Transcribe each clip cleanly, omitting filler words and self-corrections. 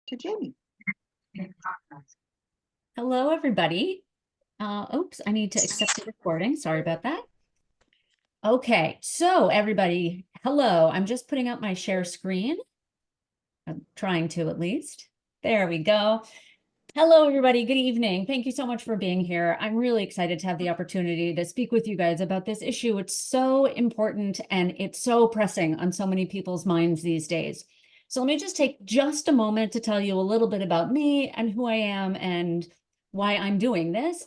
to Jamie. Hello, everybody. Oops, I need to accept the recording. Sorry about that. Okay, so everybody, hello. I'm just putting up my share screen. I'm trying to at least. There we go. Hello, everybody. Good evening. Thank you so much for being here. I'm really excited to have the opportunity to speak with you guys about this issue. It's so important and it's so pressing on so many people's minds these days. So let me just take just a moment to tell you a little bit about me and who I am and why I'm doing this,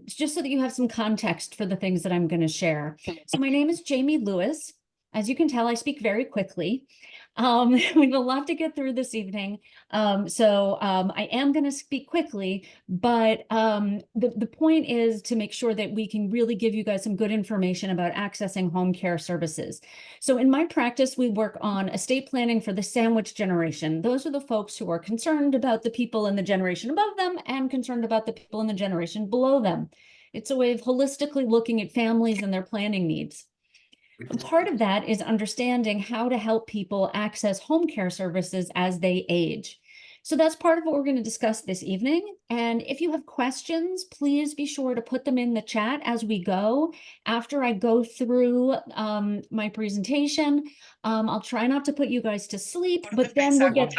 just so that you have some context for the things that I'm going to share. So my name is Jamie Lewis. As you can tell, I speak very quickly. We have a lot to get through this evening. I am going to speak quickly, but the point is to make sure that we can really give you guys some good information about accessing home care services. So in my practice, we work on estate planning for the sandwich generation. Those are the folks who are concerned about the people in the generation above them and concerned about the people in the generation below them. It's a way of holistically looking at families and their planning needs. And part of that is understanding how to help people access home care services as they age. So that's part of what we're going to discuss this evening. And if you have questions, please be sure to put them in the chat as we go. After I go through my presentation, I'll try not to put you guys to sleep, but then we'll get...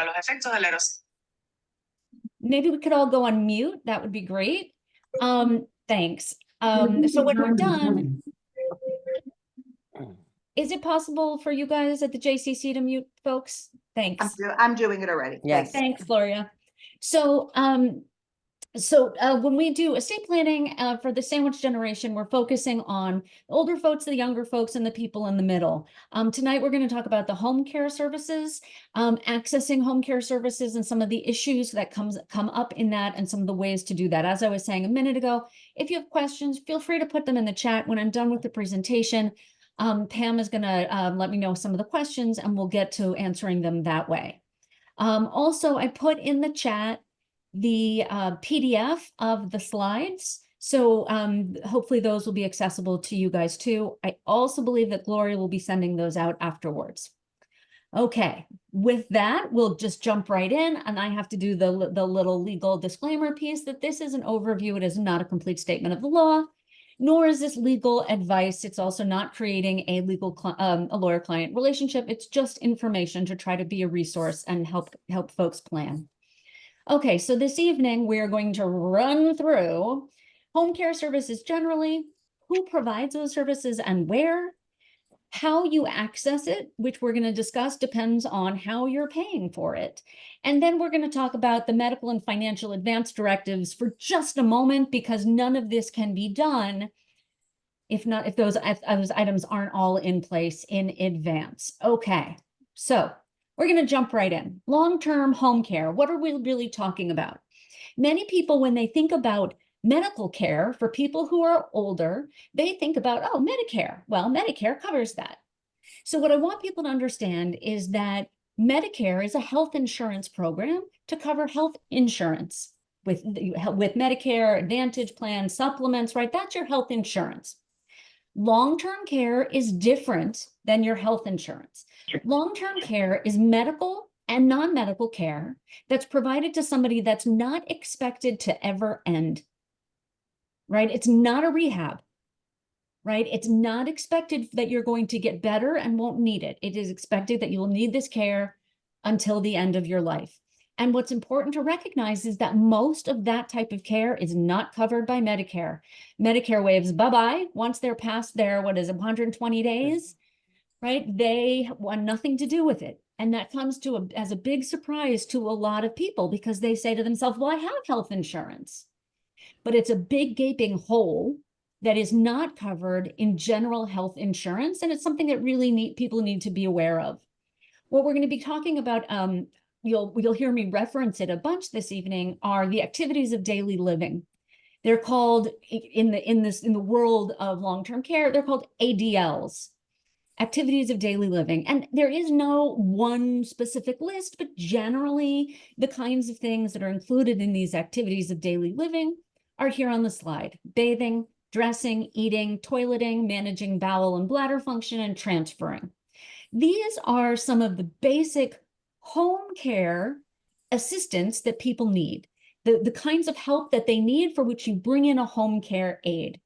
Maybe we could all go on mute. That would be great. Thanks. So when we're done... Is it possible for you guys at the JCC to mute folks? Thanks. I'm doing it already. Yes. Thanks, Gloria. So, when we do estate planning for the sandwich generation, we're focusing on the older folks, the younger folks, and the people in the middle. Tonight, we're going to talk about the home care services, accessing home care services, and some of the issues that come up in that, and some of the ways to do that. As I was saying a minute ago, if you have questions, feel free to put them in the chat. When I'm done with the presentation, Pam is going to let me know some of the questions, and we'll get to answering them that way. Also, I put in the chat the PDF of the slides. So hopefully those will be accessible to you guys too. I also believe that Gloria will be sending those out afterwards. Okay, with that, we'll just jump right in, and I have to do the little legal disclaimer piece that this is an overview. It is not a complete statement of the law, nor is this legal advice. It's also not creating a a lawyer-client relationship. It's just information to try to be a resource and help folks plan. Okay, so this evening we're going to run through home care services generally, who provides those services and where, how you access it, which we're going to discuss depends on how you're paying for it. And then we're going to talk about the medical and financial advance directives for just a moment, because none of this can be done if those items aren't all in place in advance. Okay, so we're going to jump right in. Long-term home care. What are we really talking about? Many people, when they think about medical care for people who are older, they think about, oh, Medicare. Well, Medicare covers that. So what I want people to understand is that Medicare is a health insurance program to cover health insurance with Medicare Advantage plans, supplements, right? That's your health insurance. Long-term care is different than your health insurance. Long-term care is medical and non-medical care that's provided to somebody that's not expected to ever end, right? It's not a rehab, right? It's not expected that you're going to get better and won't need it. It is expected that you will need this care until the end of your life. And what's important to recognize is that most of that type of care is not covered by Medicare. Medicare waves bye-bye once they're past their, 120 days, right? They want nothing to do with it. And that comes as a big surprise to a lot of people, because they say to themselves, well, I have health insurance. But it's a big gaping hole that is not covered in general health insurance. And it's something that really people need to be aware of. What we're going to be talking about, you'll hear me reference it a bunch this evening, are the activities of daily living. They're called, in the world of long-term care, they're called ADLs, activities of daily living. And there is no one specific list, but generally the kinds of things that are included in these activities of daily living are here on the slide: bathing, dressing, eating, toileting, managing bowel and bladder function, and transferring. These are some of the basic home care assistance that people need, the kinds of help that they need for which you bring in a home care aide.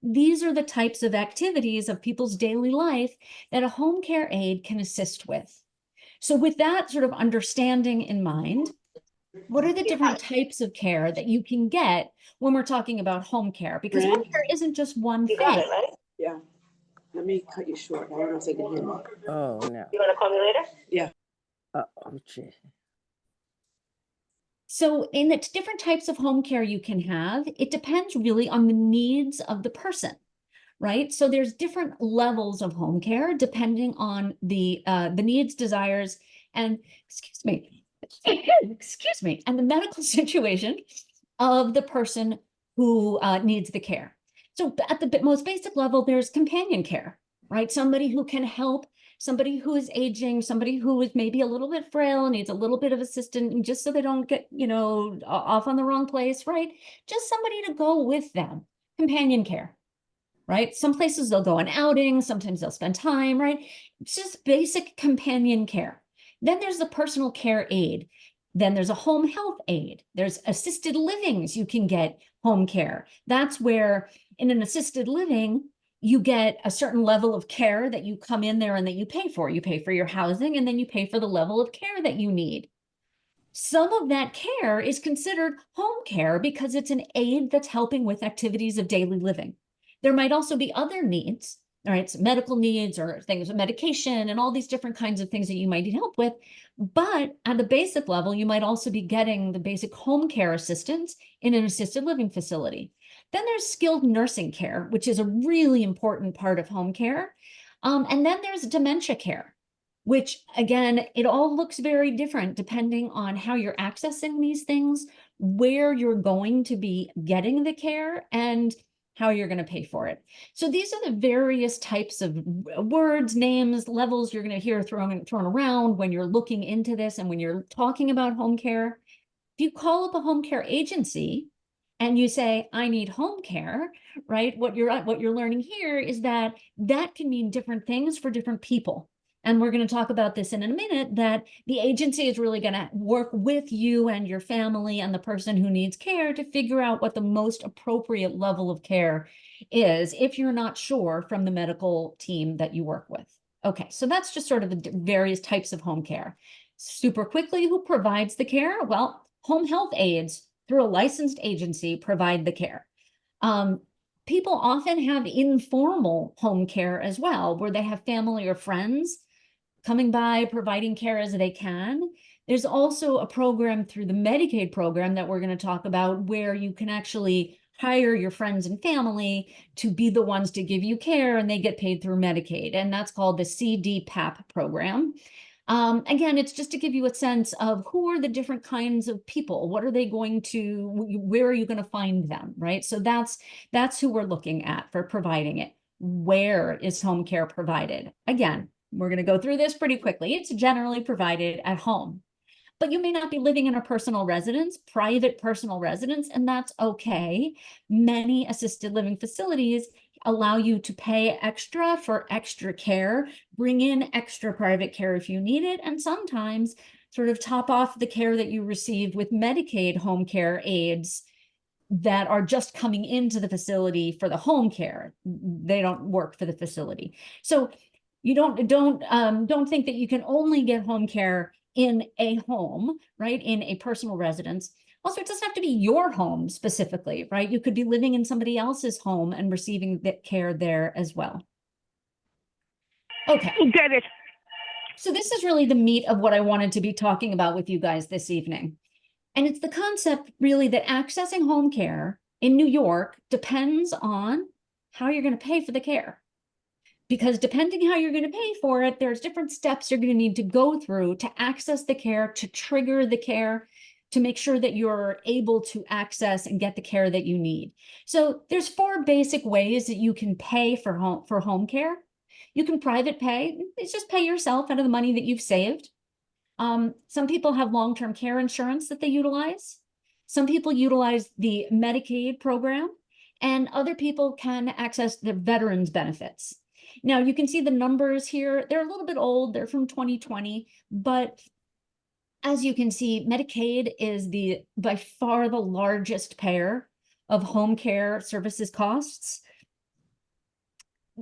These are the types of activities of people's daily life that a home care aide can assist with. So with that sort of understanding in mind, what are the different types of care that you can get when we're talking about home care? Because home care isn't just one You got thing. it, right? Yeah. Let me cut you short. I don't know if they can hear me. Oh, no. You want to call me later? Yeah. Oh, gee. So in the different types of home care you can have, it depends really on the needs of the person, right? So there's different levels of home care depending on the needs, desires, and excuse me, and the medical situation of the person who needs the care. So at the most basic level, there's companion care, right? Somebody who can help, somebody who is aging, somebody who is maybe a little bit frail, needs a little bit of assistance, just so they don't get, off on the wrong place, right? Just somebody to go with them. Companion care, right? Some places they'll go on outings, sometimes they'll spend time, right? It's just basic companion care. Then there's the personal care aide. Then there's a home health aide. There's assisted livings. You can get home care. That's where in an assisted living, you get a certain level of care that you come in there and that you pay for. You pay for your housing and then you pay for the level of care that you need. Some of that care is considered home care because it's an aid that's helping with activities of daily living. There might also be other needs, all right, so medical needs or things with medication and all these different kinds of things that you might need help with. But at the basic level, you might also be getting the basic home care assistance in an assisted living facility. Then there's skilled nursing care, which is a really important part of home care. And then there's dementia care, which again, it all looks very different depending on how you're accessing these things, where you're going to be getting the care, and how you're going to pay for it. So these are the various types of words, names, levels you're going to hear thrown around when you're looking into this and when you're talking about home care. If you call up a home care agency and you say, I need home care, right? What you're learning here is that that can mean different things for different people. And we're going to talk about this in a minute, that the agency is really going to work with you and your family and the person who needs care to figure out what the most appropriate level of care is if you're not sure from the medical team that you work with. Okay, so that's just sort of the various types of home care. Super quickly, who provides the care? Well, home health aides through a licensed agency provide the care. People often have informal home care as well, where they have family or friends coming by, providing care as they can. There's also a program through the Medicaid program that we're going to talk about where you can actually hire your friends and family to be the ones to give you care, and they get paid through Medicaid. And that's called the CDPAP program. Again, it's just to give you a sense of who are the different kinds of people. What are they going to, where are you going to find them, right? So that's who we're looking at for providing it. Where is home care provided? Again, we're going to go through this pretty quickly. It's generally provided at home, but you may not be living in a personal residence, private personal residence, and that's okay. Many assisted living facilities allow you to pay extra for extra care, bring in extra private care if you need it, and sometimes sort of top off the care that you receive with Medicaid home care aides that are just coming into the facility for the home care. They don't work for the facility. So you don't think that you can only get home care in a home, right? In a personal residence. Also, it doesn't have to be your home specifically, right? You could be living in somebody else's home and receiving that care there as well. Okay. Get it. So this is really the meat of what I wanted to be talking about with you guys this evening. And it's the concept really that accessing home care in New York depends on how you're going to pay for the care. Because depending how you're going to pay for it, there's different steps you're going to need to go through to access the care, to trigger the care, to make sure that you're able to access and get the care that you need. So there's 4 basic ways that you can pay for home care. You can private pay. It's just pay yourself out of the money that you've saved. Some people have long-term care insurance that they utilize. Some people utilize the Medicaid program, and other people can access the veterans benefits. Now, you can see the numbers here. They're a little bit old. They're from 2020, but as you can see, Medicaid is by far the largest payer of home care services costs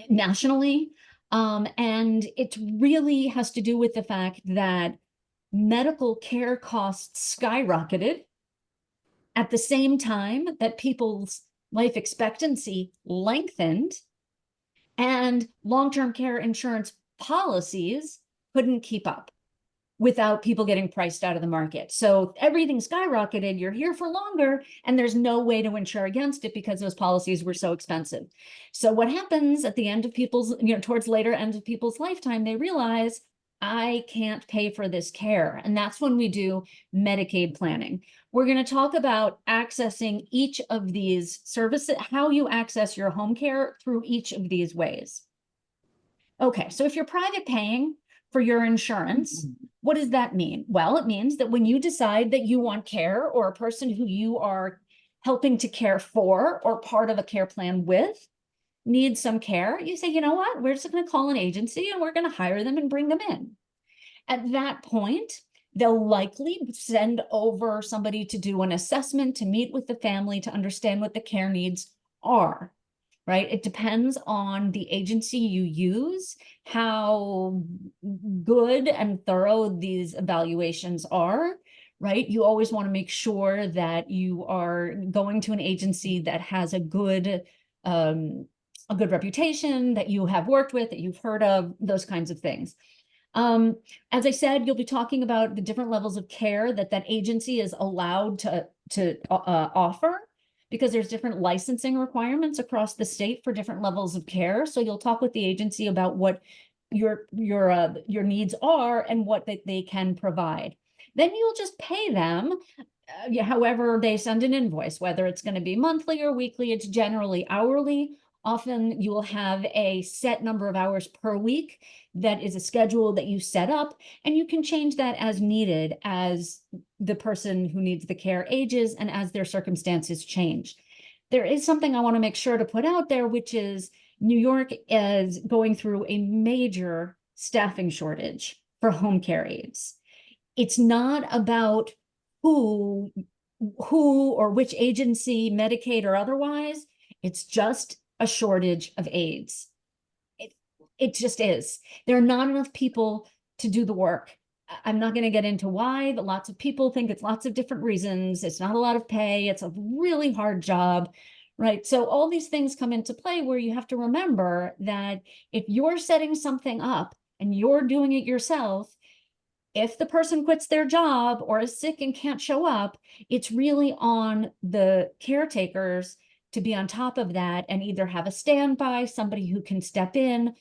nationally. And it really has to do with the fact that medical care costs skyrocketed at the same time that people's life expectancy lengthened, and long-term care insurance policies couldn't keep up without people getting priced out of the market. So everything skyrocketed, you're here for longer, and there's no way to insure against it because those policies were so expensive. So what happens at the end of people's, towards later end of people's lifetime, they realize, I can't pay for this care. And that's when we do Medicaid planning. We're going to talk about accessing each of these services, how you access your home care through each of these ways. Okay, so if you're private paying for your insurance, what does that mean? Well, it means that when you decide that you want care, or a person who you are helping to care for or part of a care plan with needs some care, you say, you know what, we're just going to call an agency and we're going to hire them and bring them in. At that point, they'll likely send over somebody to do an assessment, to meet with the family, to understand what the care needs are. Right? It depends on the agency you use, how good and thorough these evaluations are, right? You always want to make sure that you are going to an agency that has a good reputation, that you have worked with, that you've heard of, those kinds of things. As I said, you'll be talking about the different levels of care that that agency is allowed to offer, because there's different licensing requirements across the state for different levels of care. So you'll talk with the agency about what your needs are and what they can provide. Then you'll just pay them however they send an invoice, whether it's going to be monthly or weekly. It's generally hourly. Often you will have a set number of hours per week that is a schedule that you set up, and you can change that as needed as the person who needs the care ages and as their circumstances change. There is something I want to make sure to put out there, which is New York is going through a major staffing shortage for home care aides. It's not about who or which agency, Medicaid or otherwise. It's just a shortage of aides. It just is. There are not enough people to do the work. I'm not going to get into why, but lots of people think it's lots of different reasons. It's not a lot of pay. It's a really hard job, right? So all these things come into play where you have to remember that if you're setting something up and you're doing it yourself, if the person quits their job or is sick and can't show up, it's really on the caretakers to be on top of that and either have a standby, somebody who can step in,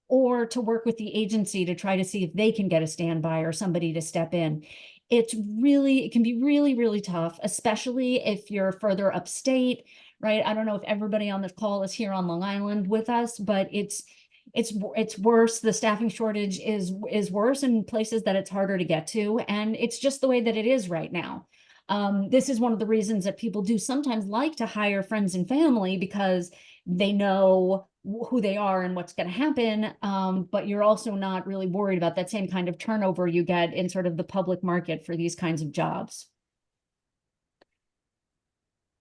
or to work with the agency to try to see if they can get a standby or somebody to step in. It can be really, really tough, especially if you're further upstate, right? I don't know if everybody on this call is here on Long Island with us, but it's worse. The staffing shortage is worse in places that it's harder to get to. And it's just the way that it is right now. This is one of the reasons that people do sometimes like to hire friends and family, because they know who they are and what's going to happen. But you're also not really worried about that same kind of turnover you get in sort of the public market for these kinds of jobs.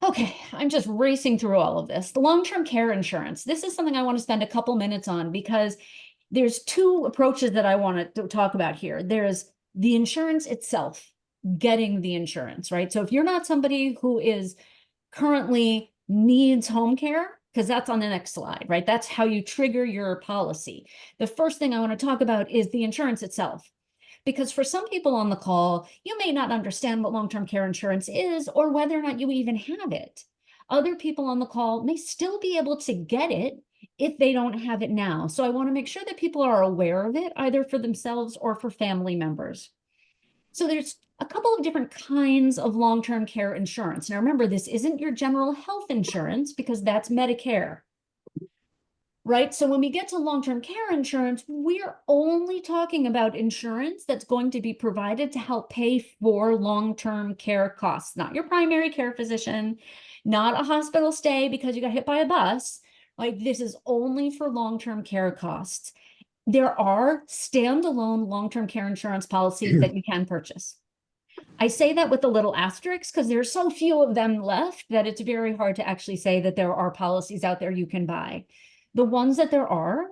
Okay, I'm just racing through all of this. The long-term care insurance. This is something I want to spend a couple minutes on, because there's two approaches that I want to talk about here. There's the insurance itself, getting the insurance, right? So if you're not somebody who is currently needs home care, because that's on the next slide, right? That's how you trigger your policy. The first thing I want to talk about is the insurance itself. Because for some people on the call, you may not understand what long-term care insurance is or whether or not you even have it. Other people on the call may still be able to get it if they don't have it now. So I want to make sure that people are aware of it, either for themselves or for family members. So there's a couple of different kinds of long-term care insurance. Now, remember, this isn't your general health insurance, because that's Medicare. Right? So when we get to long-term care insurance, we're only talking about insurance that's going to be provided to help pay for long-term care costs, not your primary care physician, not a hospital stay because you got hit by a bus. Like, this is only for long-term care costs. There are standalone long-term care insurance policies that you can purchase. I say that with a little asterisk because there's so few of them left that it's very hard to actually say that there are policies out there you can buy. The ones that there are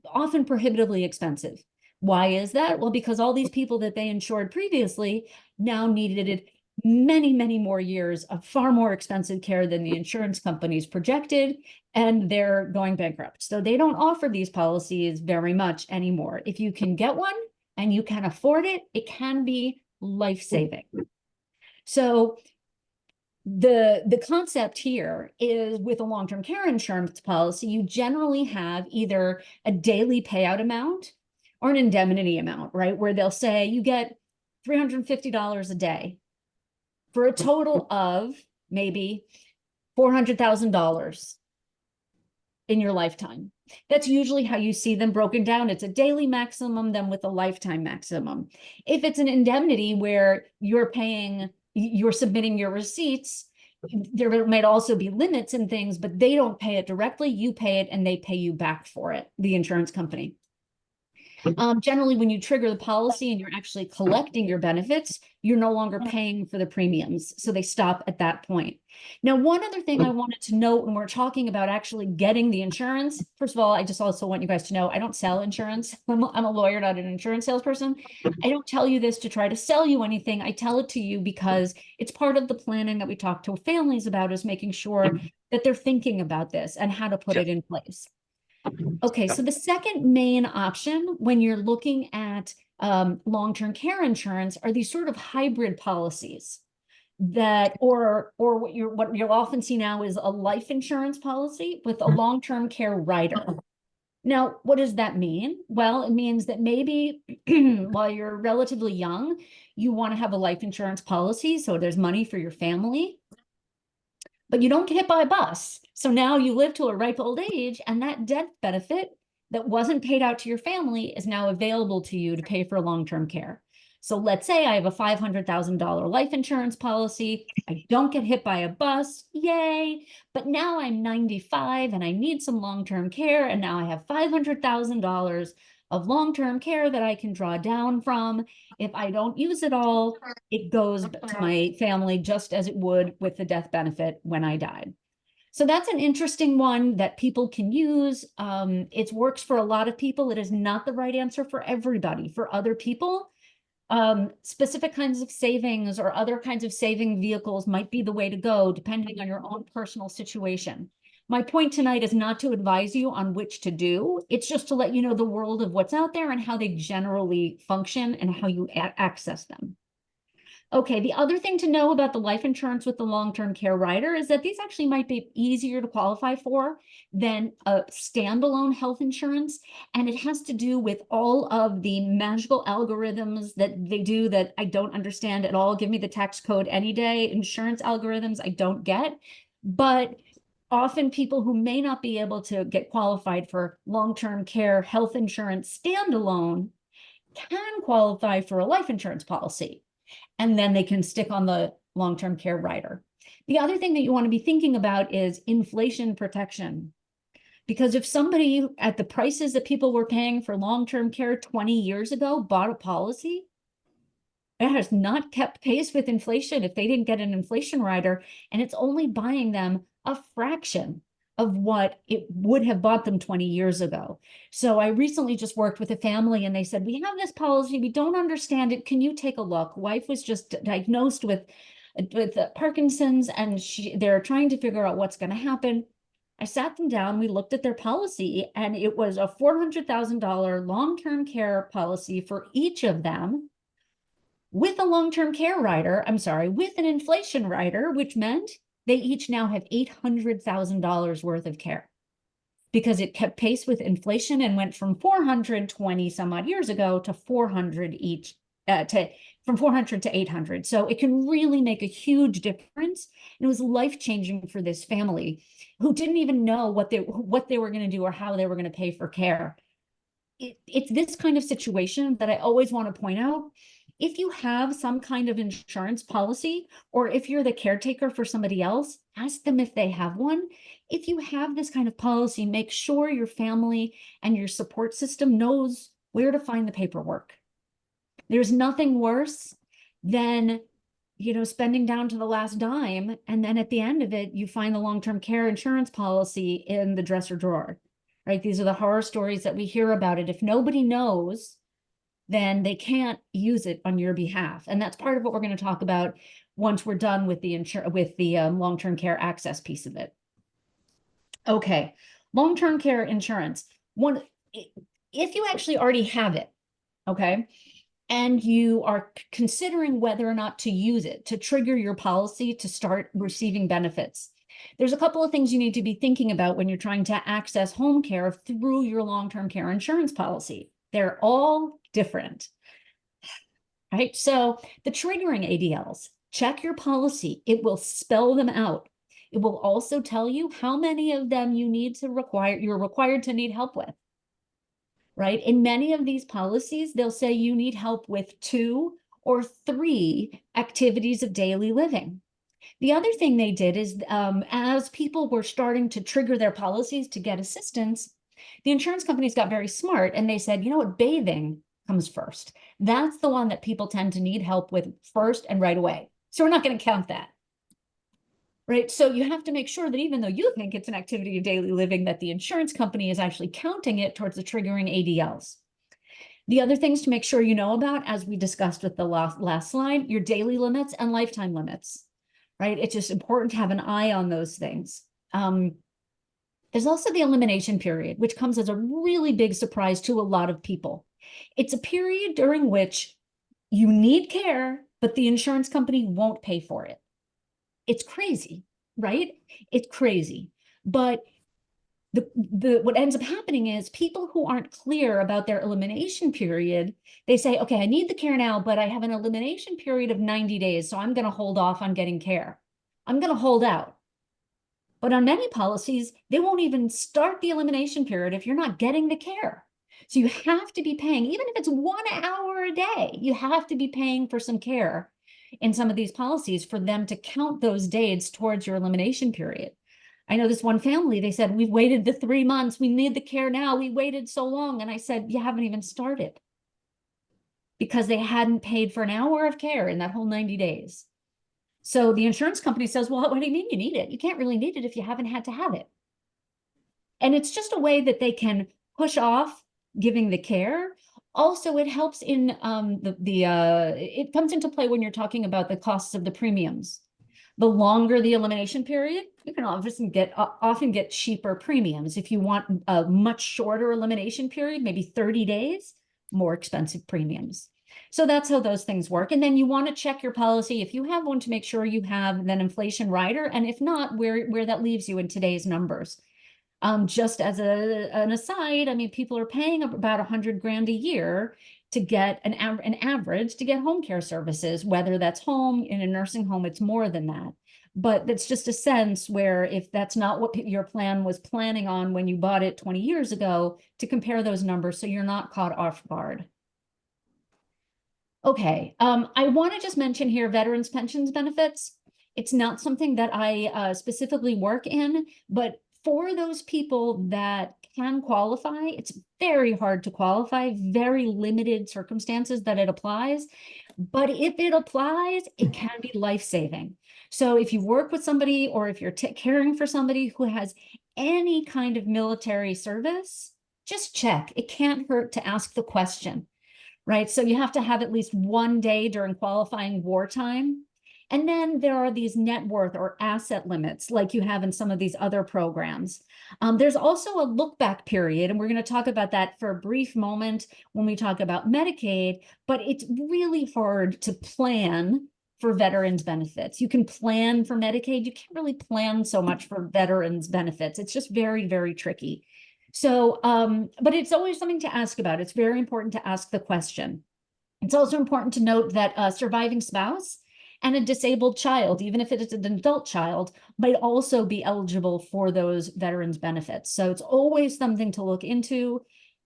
often prohibitively expensive. Why is that? Well, because all these people that they insured previously now needed many, many more years of far more expensive care than the insurance companies projected, and they're going bankrupt. So they don't offer these policies very much anymore. If you can get one and you can afford it, it can be life-saving. So the concept here is with a long-term care insurance policy, you generally have either a daily payout amount or an indemnity amount, right? Where they'll say you get $350 a day for a total of maybe $400,000 in your lifetime. That's usually how you see them broken down. It's a daily maximum, then with a lifetime maximum. If it's an indemnity where you're submitting your receipts, there might also be limits and things, but they don't pay it directly. You pay it and they pay you back for it, the insurance company. Generally, when you trigger the policy and you're actually collecting your benefits, you're no longer paying for the premiums. So they stop at that point. Now, one other thing I wanted to note when we're talking about actually getting the insurance, first of all, I just also want you guys to know, I don't sell insurance. I'm a lawyer, not an insurance salesperson. I don't tell you this to try to sell you anything. I tell it to you because it's part of the planning that we talk to families about, is making sure that they're thinking about this and how to put it in place. Okay, so the second main option when you're looking at long-term care insurance are these sort of hybrid policies that, or what you'll often see now is a life insurance policy with a long-term care rider. Now, what does that mean? Well, it means that maybe while you're relatively young, you want to have a life insurance policy, so there's money for your family, but you don't get hit by a bus. So now you live to a ripe old age, and that death benefit that wasn't paid out to your family is now available to you to pay for long-term care. So let's say I have a $500,000 life insurance policy. I don't get hit by a bus, yay. But now I'm 95 and I need some long-term care. And now I have $500,000 of long-term care that I can draw down from. If I don't use it all, it goes to my family just as it would with the death benefit when I died. So that's an interesting one that people can use. It works for a lot of people. It is not the right answer for everybody. For other people, specific kinds of savings or other kinds of saving vehicles might be the way to go, depending on your own personal situation. My point tonight is not to advise you on which to do. It's just to let you know the world of what's out there and how they generally function and how you access them. Okay, the other thing to know about the life insurance with the long-term care rider is that these actually might be easier to qualify for than a standalone health insurance. And it has to do with all of the magical algorithms that they do that I don't understand at all. Give me the tax code any day. Insurance algorithms I don't get. But often people who may not be able to get qualified for long-term care health insurance standalone can qualify for a life insurance policy. And then they can stick on the long-term care rider. The other thing that you want to be thinking about is inflation protection. Because if somebody at the prices that people were paying for long-term care 20 years ago bought a policy, it has not kept pace with inflation if they didn't get an inflation rider, and it's only buying them a fraction of what it would have bought them 20 years ago. So I recently just worked with a family and they said, we have this policy, we don't understand it. Can you take a look? Wife was just diagnosed with Parkinson's and they're trying to figure out what's going to happen. I sat them down, we looked at their policy, and it was a $400,000 long-term care policy for each of them with a long-term care rider, with an inflation rider, which meant they each now have $800,000 worth of care because it kept pace with inflation and went from 420 some odd years ago to 400 each, from 400 to 800. So it can really make a huge difference. And it was life-changing for this family who didn't even know what they were going to do or how they were going to pay for care. It's this kind of situation that I always want to point out. If you have some kind of insurance policy, or if you're the caretaker for somebody else, ask them if they have one. If you have this kind of policy, make sure your family and your support system knows where to find the paperwork. There's nothing worse than, spending down to the last dime. And then at the end of it, you find the long-term care insurance policy in the dresser drawer, right? These are the horror stories that we hear about it. If nobody knows, then they can't use it on your behalf. And that's part of what we're going to talk about once we're done with the long-term care access piece of it. Okay, long-term care insurance. If you actually already have it, okay, and you are considering whether or not to use it to trigger your policy to start receiving benefits, there's a couple of things you need to be thinking about when you're trying to access home care through your long-term care insurance policy. They're all different, right? So the triggering ADLs, check your policy. It will spell them out. It will also tell you how many of them you're required to need help with, right? In many of these policies, they'll say you need help with 2 or 3 activities of daily living. The other thing they did is as people were starting to trigger their policies to get assistance, the insurance companies got very smart and they said, you know what, bathing comes first. That's the one that people tend to need help with first and right away. So we're not going to count that. Right. So you have to make sure that even though you think it's an activity of daily living, that the insurance company is actually counting it towards the triggering ADLs. The other things to make sure you know about, as we discussed with the last slide, your daily limits and lifetime limits, right? It's just important to have an eye on those things. There's also the elimination period, which comes as a really big surprise to a lot of people. It's a period during which you need care, but the insurance company won't pay for it. It's crazy, right? It's crazy. But what ends up happening is people who aren't clear about their elimination period, they say, okay, I need the care now, but I have an elimination period of 90 days, so I'm going to hold off on getting care. I'm going to hold out. But on many policies, they won't even start the elimination period if you're not getting the care. So you have to be paying, even if it's 1 hour a day, you have to be paying for some care in some of these policies for them to count those days towards your elimination period. I know this one family, they said, we've waited the 3 months. We need the care now. We waited so long. And I said, you haven't even started, because they hadn't paid for an hour of care in that whole 90 days. So the insurance company says, well, what do you mean you need it? You can't really need it if you haven't had to have it. And it's just a way that they can push off giving the care. Also, it helps in it comes into play when you're talking about the costs of the premiums. The longer the elimination period, you can often get cheaper premiums. If you want a much shorter elimination period, maybe 30 days, more expensive premiums. So that's how those things work. And then you want to check your policy, if you have one, to make sure you have an inflation rider. And if not, where that leaves you in today's numbers. Just as an aside, I mean, people are paying about $100,000 a year to get an average to get home care services, whether that's home, in a nursing home, it's more than that. But that's just a sense where, if that's not what your plan was planning on when you bought it 20 years ago, to compare those numbers so you're not caught off guard. Okay, I want to just mention here veterans pensions benefits. It's not something that I specifically work in, but for those people that can qualify, it's very hard to qualify, very limited circumstances that it applies. But if it applies, it can be life-saving. So if you work with somebody, or if you're caring for somebody who has any kind of military service, just check. It can't hurt to ask the question, right? So you have to have at least 1 day during qualifying wartime. And then there are these net worth or asset limits, like you have in some of these other programs. There's also a look back period, and we're going to talk about that for a brief moment when we talk about Medicaid, but it's really hard to plan for veterans benefits. You can plan for Medicaid. You can't really plan so much for veterans benefits. It's just very, very tricky. So, but it's always something to ask about. It's very important to ask the question. It's also important to note that a surviving spouse and a disabled child, even if it is an adult child, might also be eligible for those veterans benefits. So it's always something to look into.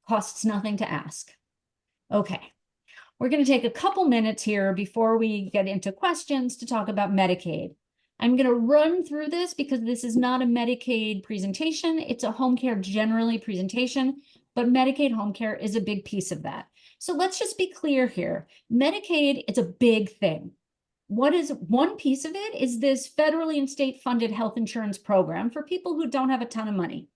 Costs nothing to ask. Okay, we're going to take a couple minutes here before we get into questions to talk about Medicaid. I'm going to run through this because this is not a Medicaid presentation. It's a home care generally presentation, but Medicaid home care is a big piece of that. So let's just be clear here. Medicaid is a big thing. What is one piece of it is this federally and state funded health insurance program for people who don't have a ton of money.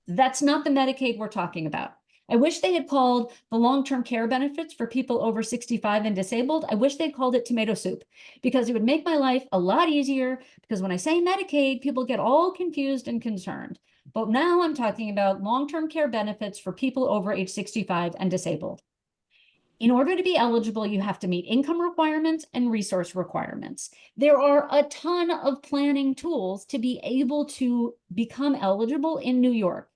That's not the Medicaid we're talking about. I wish they had called the long-term care benefits for people over 65 and disabled. I wish they'd called it tomato soup, because it would make my life a lot easier, because when I say Medicaid, people get all confused and concerned. But now I'm talking about long-term care benefits for people over age 65 and disabled. In order to be eligible, you have to meet income requirements and resource requirements. There are a ton of planning tools to be able to become eligible in New York.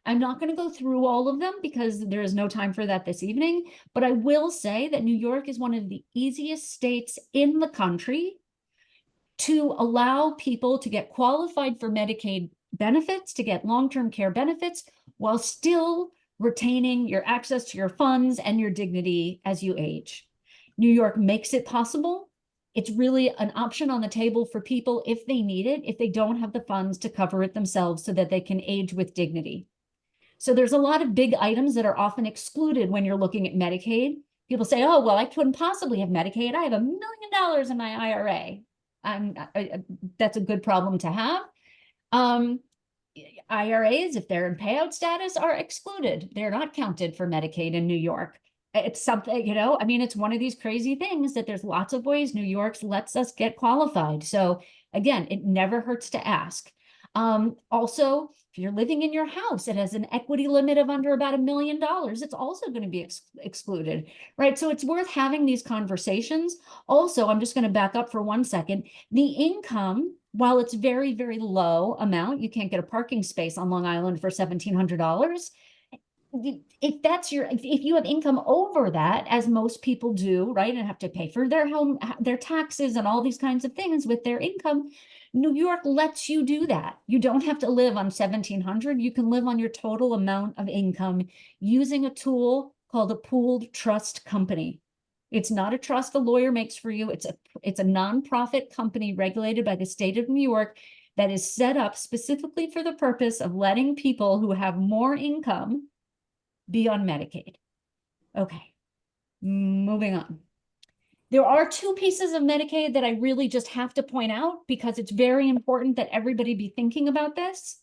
I'm not going to go through all of them because there is no time for that this evening, but I will say that New York is one of the easiest states in the country to allow people to get qualified for Medicaid benefits, to get long-term care benefits, while still retaining your access to your funds and your dignity as you age. New York makes it possible. It's really an option on the table for people if they need it, if they don't have the funds to cover it themselves so that they can age with dignity. So there's a lot of big items that are often excluded when you're looking at Medicaid. People say, oh, well, I couldn't possibly have Medicaid. I have $1 million in my IRA. That's a good problem to have. IRAs, if they're in payout status, are excluded. They're not counted for Medicaid in New York. It's something, you know, I mean, it's one of these crazy things that there's lots of ways New York lets us get qualified. So again, it never hurts to ask. Also, if you're living in your house, it has an equity limit of under about $1 million. It's also going to be excluded, right? So it's worth having these conversations. Also, I'm just going to back up for 1 second. The income, while it's very, very low amount, you can't get a parking space on Long Island for $1,700. If you have income over that, as most people do, right, and have to pay for their home, their taxes and all these kinds of things with their income, New York lets you do that. You don't have to live on $1,700. You can live on your total amount of income using a tool called a pooled trust company. It's not a trust a lawyer makes for you. It's a nonprofit company regulated by the state of New York that is set up specifically for the purpose of letting people who have more income be on Medicaid. Okay, moving on. There are two pieces of Medicaid that I really just have to point out because it's very important that everybody be thinking about this.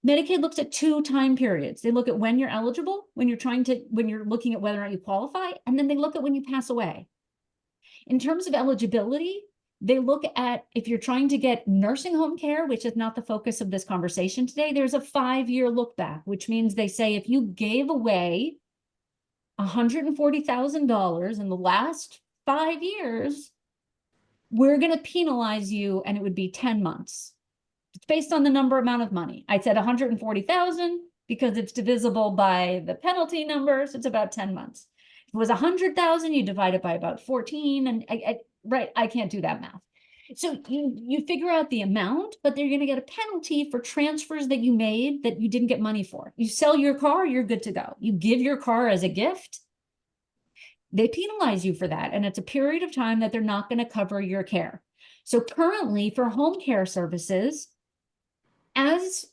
Medicaid looks at 2 time periods. They look at when you're eligible, when you're looking at whether or not you qualify, and then they look at when you pass away. In terms of eligibility, they look at if you're trying to get nursing home care, which is not the focus of this conversation today, there's a 5-year look back, which means they say if you gave away $140,000 in the last 5 years, we're going to penalize you, and it would be 10 months. It's based on the amount of money. I said 140,000 because it's divisible by the penalty number, so it's about 10 months. If it was 100,000, you divide it by about 14, and I can't do that math. So you figure out the amount, but they're going to get a penalty for transfers that you made that you didn't get money for. You sell your car, you're good to go. You give your car as a gift, they penalize you for that. And it's a period of time that they're not going to cover your care. So currently for home care services, as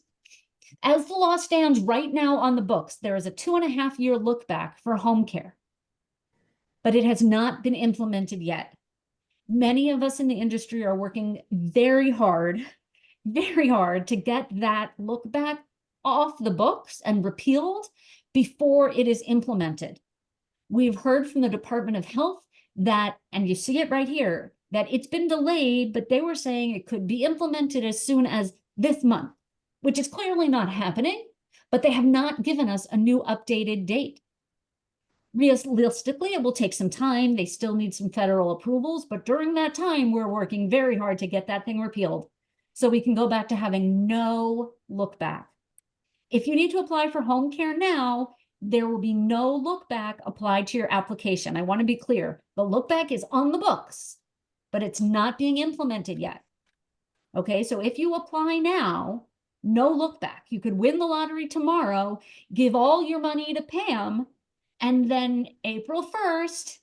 the law stands right now on the books, there is a 2.5-year look back for home care, but it has not been implemented yet. Many of us in the industry are working very hard to get that look back off the books and repealed before it is implemented. We've heard from the Department of Health that, and you see it right here, that it's been delayed, but they were saying it could be implemented as soon as this month, which is clearly not happening, but they have not given us a new updated date. Realistically, it will take some time. They still need some federal approvals, but during that time, we're working very hard to get that thing repealed so we can go back to having no look back. If you need to apply for home care now, there will be no look back applied to your application. I want to be clear. The look back is on the books, but it's not being implemented yet. Okay, so if you apply now, no look back. You could win the lottery tomorrow, give all your money to Pam, and then April 1st,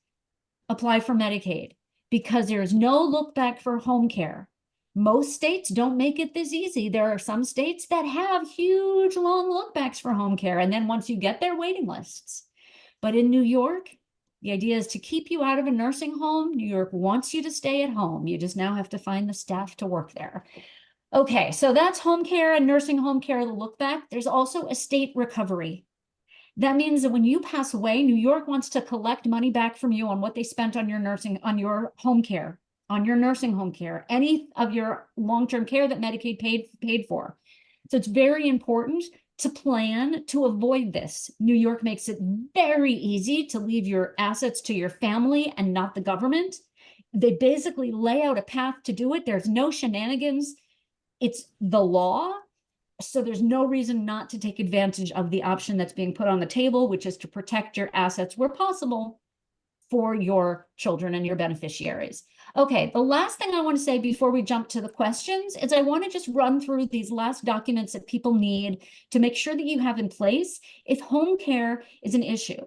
apply for Medicaid because there's no look back for home care. Most states don't make it this easy. There are some states that have huge long look backs for home care. And then once you get their waiting lists, But in New York, the idea is to keep you out of a nursing home. New York wants you to stay at home. You just now have to find the staff to work there. Okay, so that's home care and nursing home care, the look back. There's also estate recovery. That means that when you pass away, New York wants to collect money back from you on what they spent on your nursing, on your home care, on your nursing home care, any of your long-term care that Medicaid paid for. So it's very important to plan to avoid this. New York makes it very easy to leave your assets to your family and not the government. They basically lay out a path to do it. There's no shenanigans. It's the law. So there's no reason not to take advantage of the option that's being put on the table, which is to protect your assets where possible for your children and your beneficiaries. Okay, the last thing I want to say before we jump to the questions is I want to just run through these last documents that people need to make sure that you have in place if home care is an issue.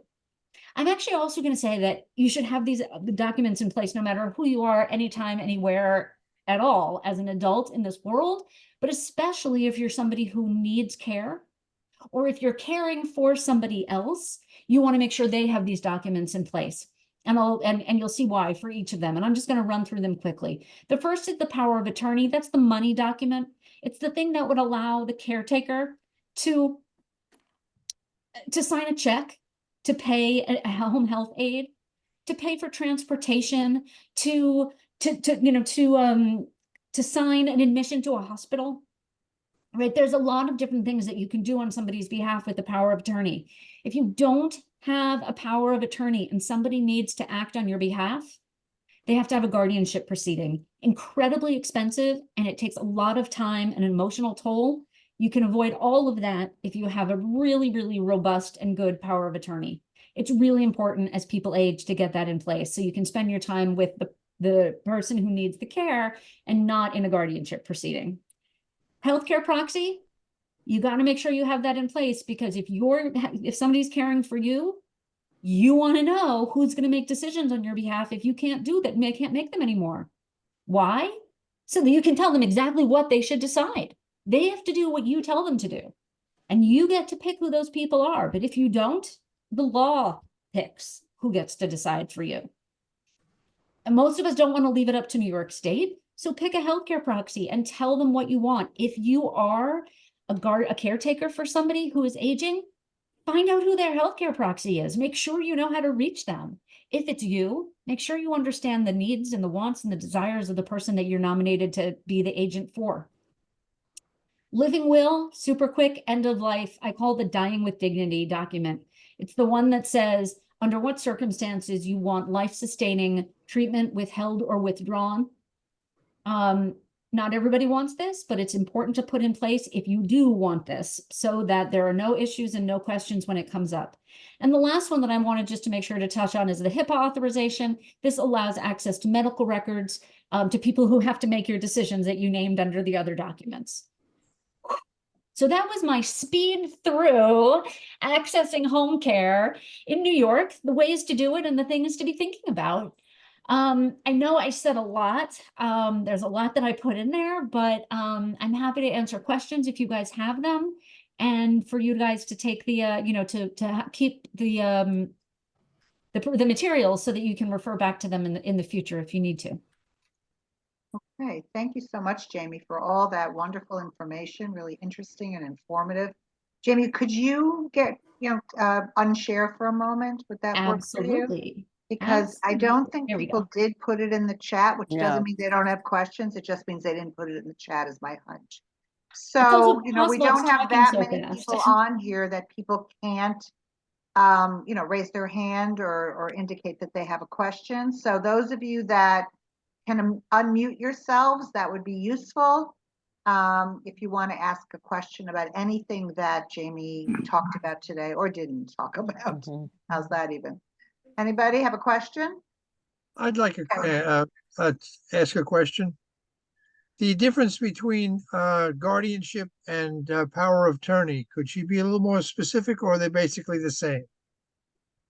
I'm actually also going to say that you should have these documents in place no matter who you are, anytime, anywhere at all as an adult in this world, but especially if you're somebody who needs care or if you're caring for somebody else, you want to make sure they have these documents in place. And you'll see why for each of them. And I'm just going to run through them quickly. The first is the power of attorney. That's the money document. It's the thing that would allow the caretaker to sign a check, to pay a home health aid, to pay for transportation, to sign an admission to a hospital. Right? There's a lot of different things that you can do on somebody's behalf with the power of attorney. If you don't have a power of attorney and somebody needs to act on your behalf, they have to have a guardianship proceeding. Incredibly expensive, and it takes a lot of time and emotional toll. You can avoid all of that if you have a really, really robust and good power of attorney. It's really important as people age to get that in place so you can spend your time with the person who needs the care and not in a guardianship proceeding. Healthcare proxy, you got to make sure you have that in place because if somebody's caring for you, you want to know who's going to make decisions on your behalf if you can't do that, can't make them anymore. Why? So that you can tell them exactly what they should decide. They have to do what you tell them to do. And you get to pick who those people are. But if you don't, the law picks who gets to decide for you. And most of us don't want to leave it up to New York State. So pick a healthcare proxy and tell them what you want. If you are a caretaker for somebody who is aging, find out who their healthcare proxy is. Make sure you know how to reach them. If it's you, make sure you understand the needs and the wants and the desires of the person that you're nominated to be the agent for. Living will, super quick, end of life. I call the dying with dignity document. It's the one that says under what circumstances you want life-sustaining treatment withheld or withdrawn. Not everybody wants this, but it's important to put in place if you do want this so that there are no issues and no questions when it comes up. And the last one that I wanted just to make sure to touch on is the HIPAA authorization. This allows access to medical records to people who have to make your decisions that you named under the other documents. So that was my speed through accessing home care in New York, the ways to do it and the things to be thinking about. I know I said a lot. There's a lot that I put in there, but I'm happy to answer questions if you guys have them, and for you guys to take the to keep the materials so that you can refer back to them in the future if you need to. Okay, thank you so much, Jamie, for all that wonderful information, really interesting and informative. Jamie, could you get unshare for a moment? Would that work for you? Absolutely. Because I don't think There we people go. did put it in the chat, which No. doesn't mean they don't have questions. It just means they didn't put it in the chat, is my hunch. also So, we possible don't it's have talking that so many fast. people on here that people can't, raise their hand or indicate that they have a question. So those of you that can unmute yourselves, that would be useful. If you want to ask a question about anything that Jamie talked about today or didn't talk about. Mhm. How's that even? Anybody have a question? I'd like to ask a question. The difference between guardianship and power of attorney, could she be a little more specific, or are they basically the same?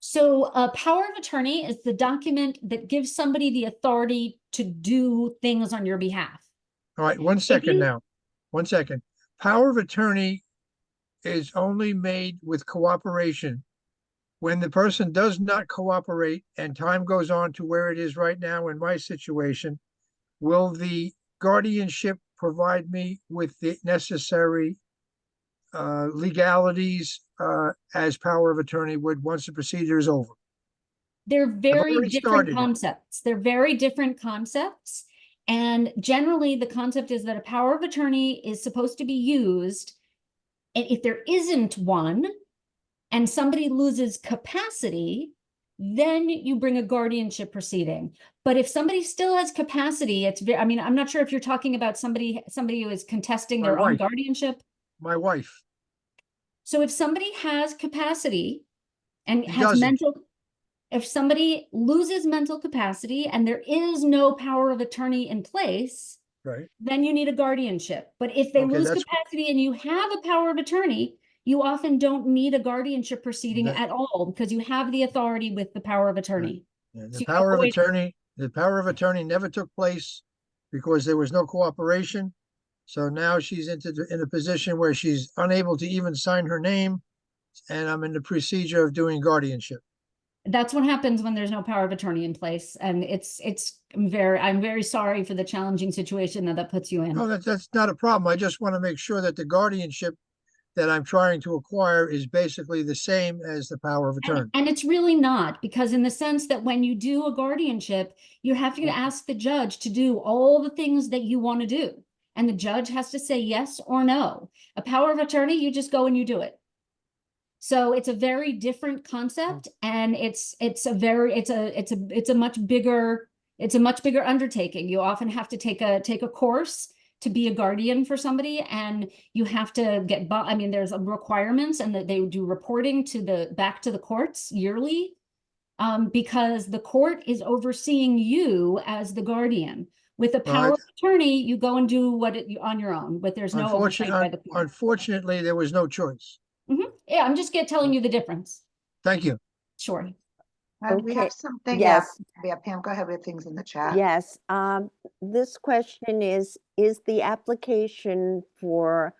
So a power of attorney is the document that gives somebody the authority to do things on your behalf. All right, 1 second you- now. 1 second. Power of attorney is only made with cooperation when the person does not cooperate and time goes on to where it is right now in my situation, will the guardianship provide me with the necessary legalities as power of attorney would once the procedure is over? They're very already different started. concepts. They're very different concepts. And generally, the concept is that a power of attorney is supposed to be used. And if there isn't one, and somebody loses capacity, then you bring a guardianship proceeding. But if somebody still has capacity, it's very, I mean, I'm not sure if you're talking about somebody who is contesting My their own wife. guardianship. My wife, So if somebody has capacity and He has doesn't. mental, if somebody loses mental capacity and there is no power of attorney in place, right? then you need a guardianship. But if they Okay, lose that's- capacity and you have a power of attorney, you often don't need a guardianship proceeding That- at all because you have the authority with the power of attorney. Yeah, So the you don't power of always- attorney never took place because there was no cooperation. So now she's in a position where she's unable to even sign her name, and I'm in the procedure of doing guardianship. That's what happens when there's no power of attorney in place. And I'm very sorry for the challenging situation that puts you in. No, that's not a problem. I just want to make sure that the guardianship that I'm trying to acquire is basically the same as the power of attorney. And it's really not, because in the sense that when you do a guardianship, you have to ask the judge to do all the things that you want to do. And the judge has to say yes or no. A power of attorney, you just go and you do it. So it's a very different concept, and it's a much bigger undertaking. You often have to take a course to be a guardian for somebody, and you have to get, I mean, there's requirements, and that they do reporting back to the courts yearly, because the court is overseeing you as the guardian. With a power of attorney, you go and do on your own, but there's no oversight by the court. Unfortunately, there was no choice. Yeah, I'm just telling you the difference. Thank you. Sure. And we Okay, have something, yes. yeah, Pam, go ahead with things in the chat. Yes, this question is the application for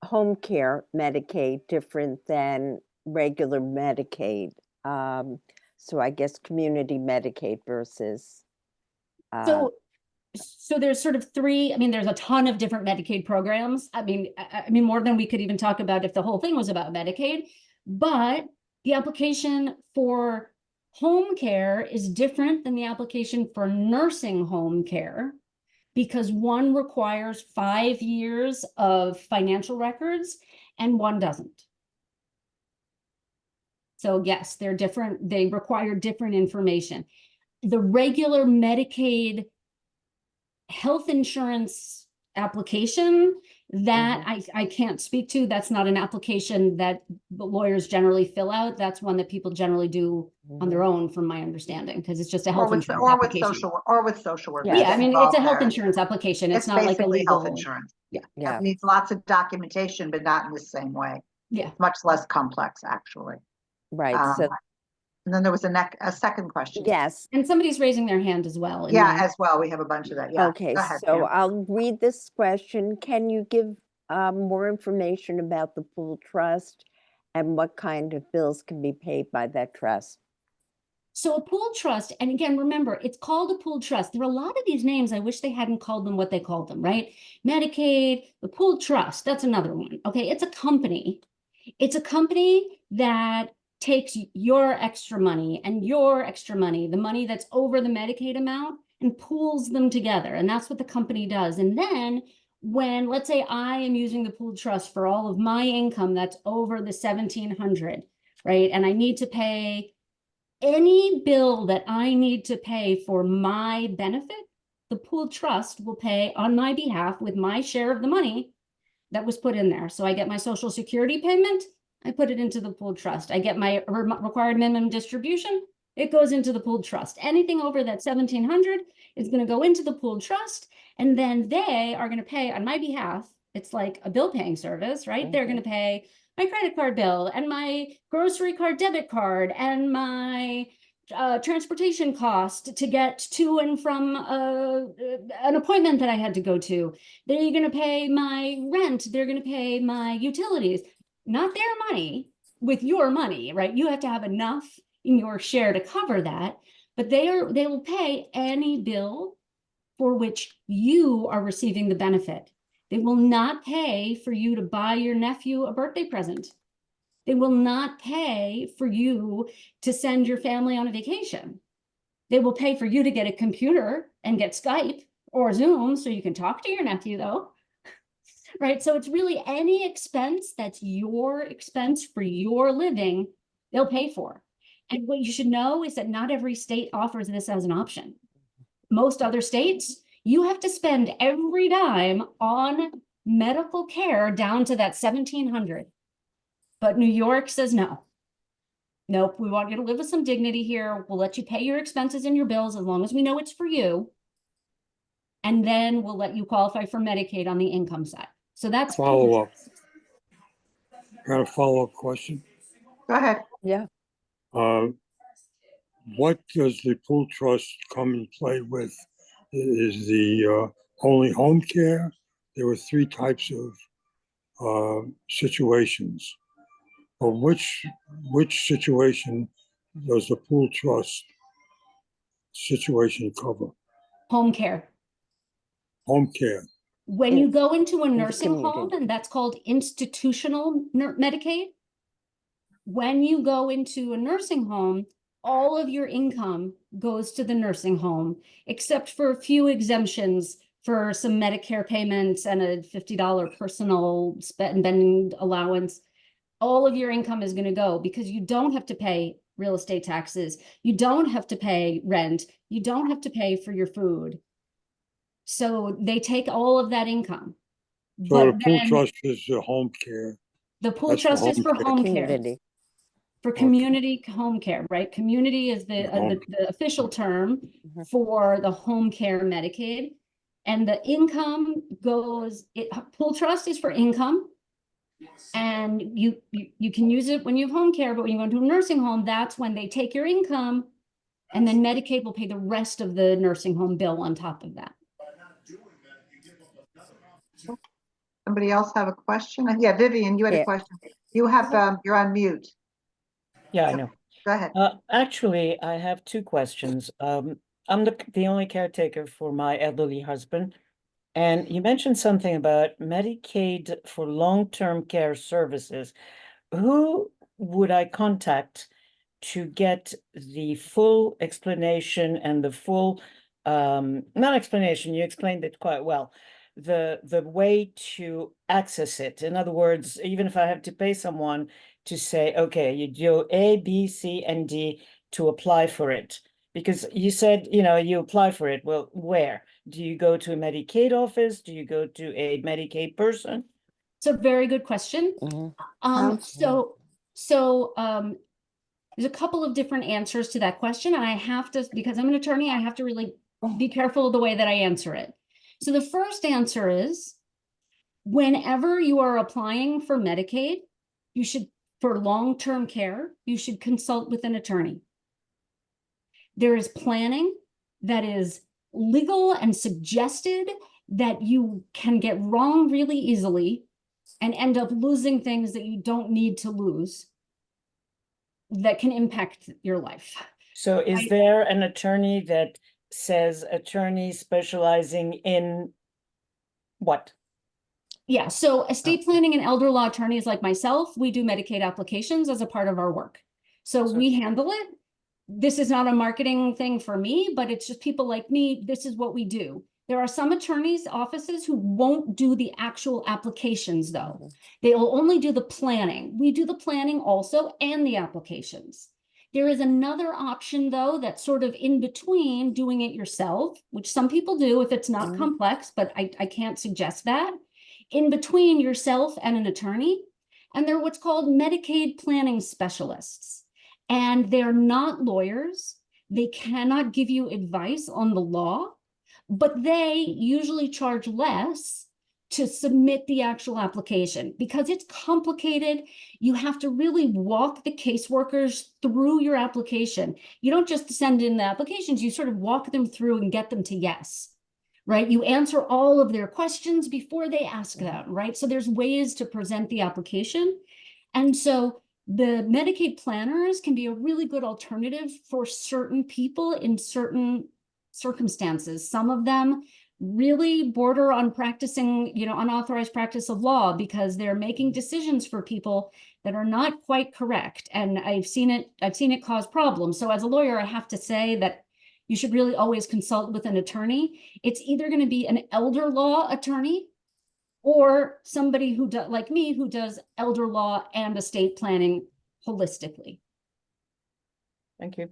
home care Medicaid different than regular Medicaid? So I guess community Medicaid versus. So there's sort of three, I mean, there's a ton of different Medicaid programs. I mean, more than we could even talk about if the whole thing was about Medicaid, but the application for home care is different than the application for nursing home care, because one requires 5 years of financial records and one doesn't. So yes, they're different. They require different information. The regular Medicaid health insurance application, that I can't speak to. That's not an application that the lawyers generally fill out. That's one that people generally do on their own, from my understanding, because it's just a health insurance application. Or with social work. Yes. Yeah, I mean, it's involved a health there. insurance application. It's not like a basically legal. health insurance. Yeah. Yeah. It needs lots of documentation, but not in the same way. Yeah. Much less complex, actually. Right, so, And then there was a second question. yes, And somebody's raising their hand as well. in Yeah, the- as well. We have a bunch of that. Yeah. okay, Go ahead, so Pam. I'll read this question. Can you give more information about the pool trust and what kind of bills can be paid by that trust? So a pool trust, and again, remember, it's called a pool trust. There are a lot of these names. I wish they hadn't called them what they called them, right? Medicaid, the pool trust, that's another one. Okay, it's a company. It's a company that takes your extra money and your extra money, the money that's over the Medicaid amount, and pools them together. And that's what the company does. And then when, let's say I am using the pool trust for all of my income that's over the 1,700, right? And I need to pay any bill that I need to pay for my benefit, the pool trust will pay on my behalf with my share of the money that was put in there. So I get my Social Security payment, I put it into the pool trust. I get my required minimum distribution, it goes into the pool trust. Anything over that 1,700 is going to go into the pool trust, and then they are going to pay on my behalf. It's like a bill paying service, right? They're going to pay my credit card bill and my grocery card debit card and my transportation cost to get to and from an appointment that I had to go to. They're going to pay my rent. They're going to pay my utilities. Not their money, with your money, right? You have to have enough in your share to cover that, but they will pay any bill for which you are receiving the benefit. They will not pay for you to buy your nephew a birthday present. They will not pay for you to send your family on a vacation. They will pay for you to get a computer and get Skype or Zoom so you can talk to your nephew, though. Right? So it's really any expense that's your expense for your living, they'll pay for. And what you should know is that not every state offers this as an option. Most other states, you have to spend every dime on medical care down to that $1,700. But New York says no. Nope, we want you to live with some dignity here. We'll let you pay your expenses and your bills as long as we know it's for you. And then we'll let you qualify for Medicaid on the income side. So that's Follow up. Got a follow-up question? Go ahead. Yeah. What does the pool trust come and play with? Is the only home care? There were 3 types of situations. But which situation does the pool trust situation cover? home care. Home care. When you go into a the nursing home, community. and that's called institutional Medicaid. When you go into a nursing home, all of your income goes to the nursing home, except for a few exemptions for some Medicare payments and a $50 personal spending allowance. All of your income is going to go because you don't have to pay real estate taxes. You don't have to pay rent. You don't have to pay for your food. So they take all of that income. So But the pool then trust is the home care. the pool that's for trust is home for care. home care. Community. For community home care, right? Community is Home. the official term Mhm. for the home care Medicaid. And the income goes, pool trust is for income. And you can use it when you have home care, but when you go into a nursing home, that's when they take your income and then Medicaid will pay the rest of the nursing home bill on top of that. Somebody else have a question? Yeah, Vivian, you had a Yeah. question. You have, you're on mute. Yeah, I know. Go ahead. Actually, I have 2 questions. I'm the only caretaker for my elderly husband. And you mentioned something about Medicaid for long-term care services. Who would I contact to get the full explanation and the full, not explanation, you explained it quite well, the way to access it. In other words, even if I have to pay someone to say, okay, you do A, B, C, and D to apply for it. Because you said, you apply for it. Well, where? Do you go to a Medicaid office? Do you go to a Medicaid person? It's a very good question. Mhm. There's a couple of different answers to that question. And I have to, because I'm an attorney, I have to really be careful of the way that I answer it. So the first answer is, whenever you are applying for Medicaid, for long-term care, you should consult with an attorney. There is planning that is legal and suggested that you can get wrong really easily and end up losing things that you don't need to lose that can impact your life. So is there an attorney that says attorney specializing in what? Yeah, so estate planning and elder law attorneys like myself, we do Medicaid applications as a part of our work. So we handle it. This is not a marketing thing for me, but it's just people like me. This is what we do. There are some attorneys' offices who won't do the actual applications, though. They will only do the planning. We do the planning also and the applications. There is another option, though, that's sort of in between doing it yourself, which some people do if it's not complex, but I can't suggest that. In between yourself and an attorney, and they're what's called Medicaid planning specialists. And they're not lawyers. They cannot give you advice on the law, but they usually charge less to submit the actual application because it's complicated. You have to really walk the caseworkers through your application. You don't just send in the applications, you sort of walk them through and get them to yes, right? You answer all of their questions before they ask them, right? So there's ways to present the application. And so the Medicaid planners can be a really good alternative for certain people in certain circumstances. Some of them really border on practicing, unauthorized practice of law because they're making decisions for people that are not quite correct. And I've seen it cause problems. So as a lawyer, I have to say that you should really always consult with an attorney. It's either going to be an elder law attorney or somebody who like me, who does elder law and estate planning holistically. Thank you.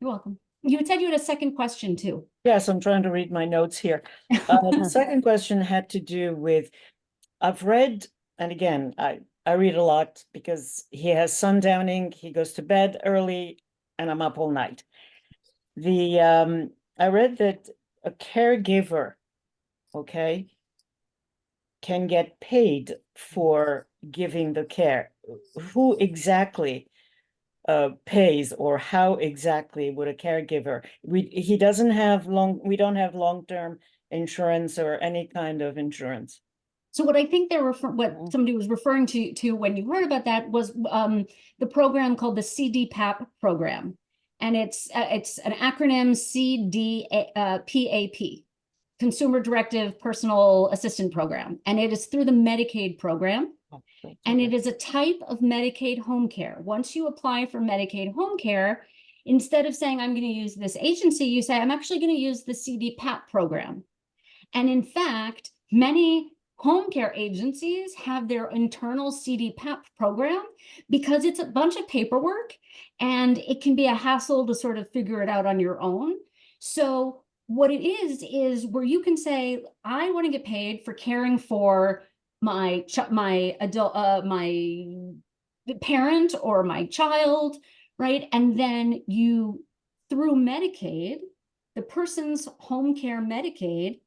You're welcome. You said you had a second question too. Yes, I'm trying to read my notes here. The second question had to do with, I've read, and again, I read a lot because he has sundowning, he goes to bed early, and I'm up all night. I read that a caregiver, okay, can get paid for giving the care. Who exactly pays, or how exactly would a caregiver? We don't have long-term insurance or any kind of insurance. So what I think what somebody was referring to when you heard about that was the program called the CDPAP program. And it's an acronym CDPAP, Consumer Directive Personal Assistant Program. And it is through the Medicaid program. And it is a type of Medicaid home care. Once you apply for Medicaid home care, instead of saying, I'm going to use this agency, you say, I'm actually going to use the CDPAP program. And in fact, many home care agencies have their internal CDPAP program because it's a bunch of paperwork and it can be a hassle to sort of figure it out on your own. So what it is where you can say, I want to get paid for caring for my parent or my child, right? And then you, through Medicaid, the person's home care Medicaid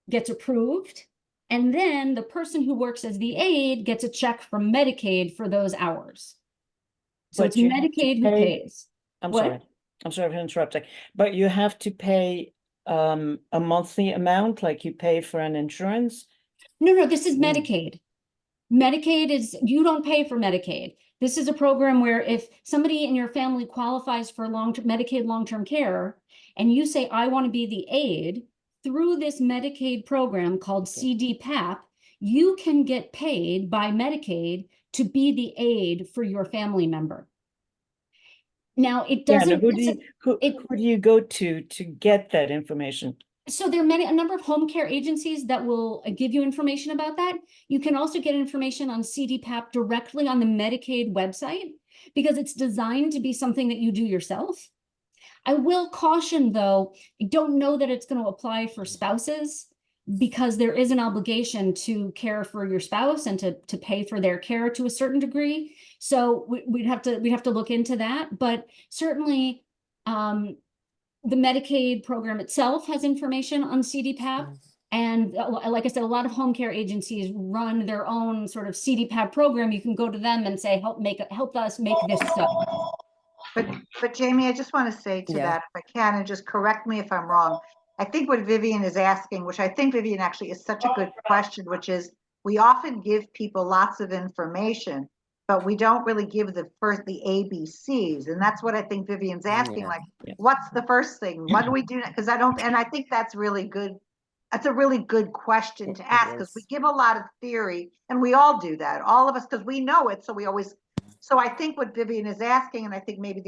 gets approved. And then the person who works as the aide gets a check from Medicaid for those hours. So But it's you have to Medicaid who pay- pays. I'm What? sorry for interrupting, but you have to pay a monthly amount, like you pay for an insurance. No, this is Mm. Medicaid. Medicaid is, you don't pay for Medicaid. This is a program where if somebody in your family qualifies for Medicaid long-term care, and you say, I want to be the aide, through this Medicaid program called CDPAP, you can get paid by Medicaid to be the aide for your family member. Now, it Yeah, doesn't. who do you go to get that information? So there are a number of home care agencies that will give you information about that. You can also get information on CDPAP directly on the Medicaid website because it's designed to be something that you do yourself. I will caution, though, I don't know that it's going to apply for spouses because there is an obligation to care for your spouse and to pay for their care to a certain degree. So we'd have to look into that. But certainly, the Medicaid program itself has information on CDPAP. And like I said, a lot of home care agencies run their own sort of CDPAP program. You can go to them and say, help us make this so. But Jamie, I just want to say to Yeah. that, if I can, and just correct me if I'm wrong. I think what Vivian is asking, which I think Vivian actually is such a good question, which is we often give people lots of information, but we don't really give the ABCs. And that's what I think Vivian's asking, Yeah. like, Yeah. what's the first thing? What do we do? Because I think that's really good. That's a really good question to ask because we is. give a lot of theory and we all do that, all of us, because we know it. So I think what Vivian is asking, and I think maybe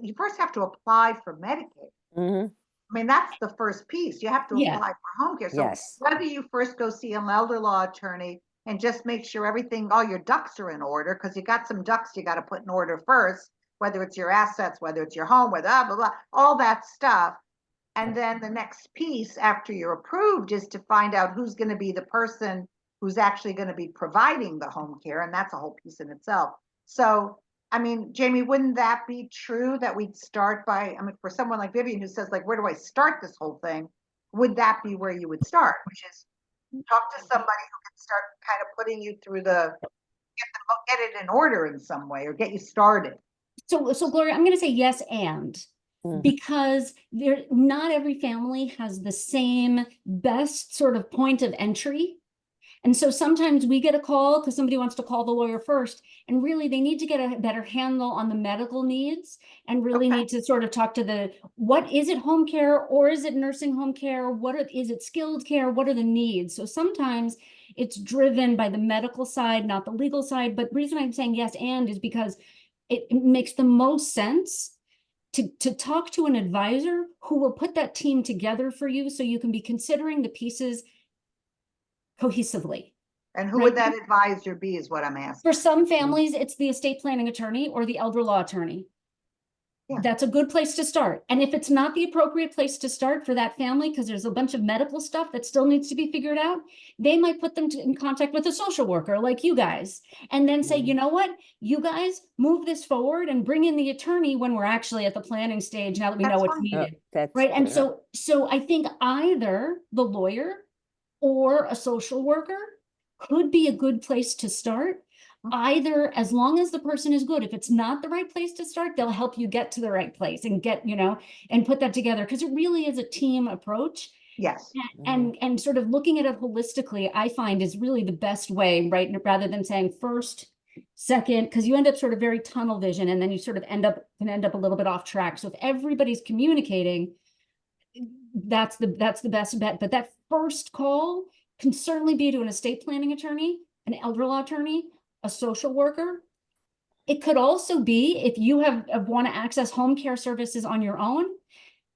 you first have to apply for Medicaid. Mhm. I mean, that's the first piece. You have to Yeah. apply for home care. So Yes. whether you first go see an elder law attorney and just make sure all your ducks are in order, because you got some ducks you got to put in order first, whether it's your assets, whether it's your home, whether blah, blah, blah, all that stuff. And then the next piece after you're approved is to find out who's going to be the person who's actually going to be providing the home care. And that's a whole piece in itself. So, I mean, Jamie, wouldn't that be true that we'd start by, I mean, for someone like Vivian who says, like, where do I start this whole thing? Would that be where you would start, which is talk to somebody who can start kind of putting you through get it in order in some way or get you started? So Gloria, I'm going to say yes and. Mhm. Because not every family has the same best sort of point of entry. And so sometimes we get a call because somebody wants to call the lawyer first, and really they need to get a better handle on the medical needs and really Okay. need to sort of talk to what is it, home care or is it nursing home care? Is it skilled care? What are the needs? So sometimes it's driven by the medical side, not the legal side. But the reason I'm saying yes and is because it makes the most sense to talk to an advisor who will put that team together for you so you can be considering the pieces cohesively. And who Right. would that advisor be is what I'm asking. For some families, it's the estate planning attorney or the elder law attorney. Yeah. That's a good place to start. And if it's not the appropriate place to start for that family, because there's a bunch of medical stuff that still needs to be figured out, they might put them in contact with a social worker like you guys, and then say, you know what, you guys move this forward and bring in the attorney when we're actually at the planning stage, now that we know That's what's fine. needed. That's Right, and fair. so I think either the lawyer or a social worker could be a good place to start. Either, as long as the person is good. If it's not the right place to start, they'll help you get to the right place and get, and put that together, because it really is a team approach. Yes. And sort of looking at it holistically, I find is really the best way, right? Rather than saying first, second, because you end up sort of very tunnel vision, and then you sort of can end up a little bit off track. So if everybody's communicating, that's the best bet. But that first call can certainly be to an estate planning attorney, an elder law attorney, a social worker. It could also be, if you want to access home care services on your own,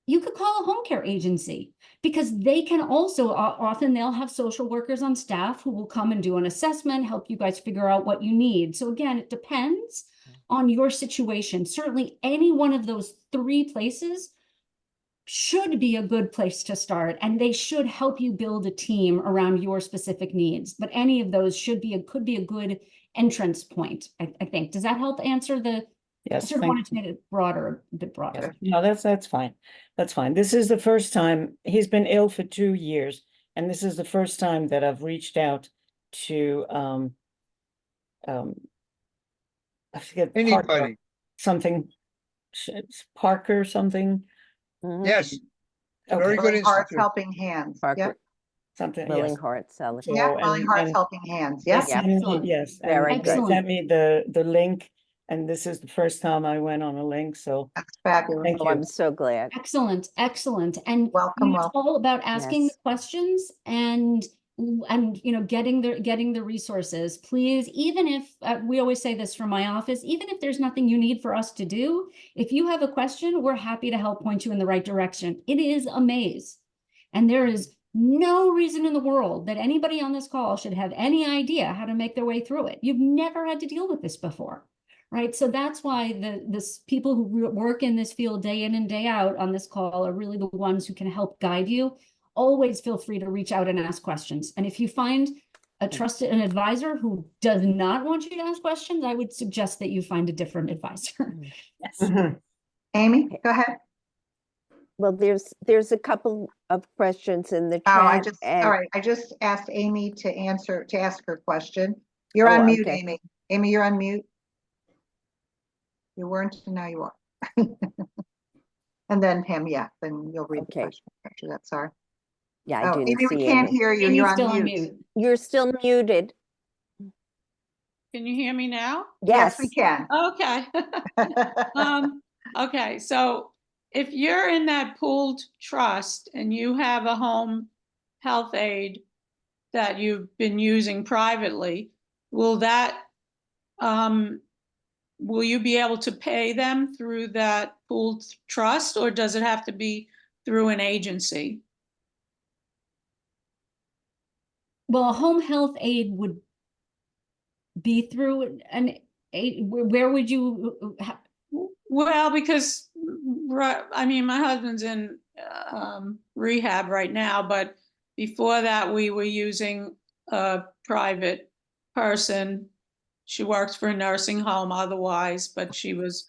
you could call a home care agency, because they can also, often they'll have social workers on staff who will come and do an assessment, help you guys figure out what you need. So again, it depends on your situation. Certainly any one of those three places should be a good place to start, and they should help you build a team around your specific needs. But any of those could be a good entrance point, I think. Does that help answer I Yes, sort of thank wanted to make it broader, a bit broader. No, that's fine. That's fine. This is the first time he's been ill for 2 years, and this is the first time that I've reached out to I forget Parker, Anybody? something Parker something. Mhm. Yes, Okay, very good Willing Hearts institute. Helping Hands. Yep. Parker, something. Willing Yes. Hearts, So, Yeah, Willing and- Hearts and Helping Hands. they Yep. Yeah. sent me- Excellent. Yes, and Very they good. sent me the link, and this is the first time I went on a link. So That's fabulous. thank Oh, you. I'm so glad. Excellent, excellent. And Welcome, it's all about asking the Yes. questions and getting the resources. Please, even if we always say this from my office, even if there's nothing you need for us to do, if you have a question, we're happy to help point you in the right direction. It is a maze, and there is no reason in the world that anybody on this call should have any idea how to make their way through it. You've never had to deal with this before. Right. So that's why the people who work in this field day in and day out on this call are really the ones who can help guide you. Always feel free to reach out and ask questions. And if you find an advisor who does not want you to ask questions, I would suggest that you find a different advisor. Yes. Mhm. Amy, go ahead. Well, there's a couple of questions in the Oh, chat. all right. I just asked Amy to ask her question. You're Oh, on mute, okay. Amy. Amy, you're on mute. You weren't, and now you are. And then Pam, yeah, then you'll read the Okay. question after that, sorry. Yeah, I Oh, didn't Amy, we see can't Amy. hear you. And You're you're still on on mute. mute. You're still muted. Can you hear me now? Yes, Yes. we can. Okay. Okay, so if you're in that pooled trust and you have a home health aide that you've been using privately, will you be able to pay them through that pooled trust, or does it have to be through an agency? Well, a home health aide would be through where would you Well, because, I mean, my husband's in rehab right now, but before that, we were using a private person. She works for a nursing home otherwise, but she was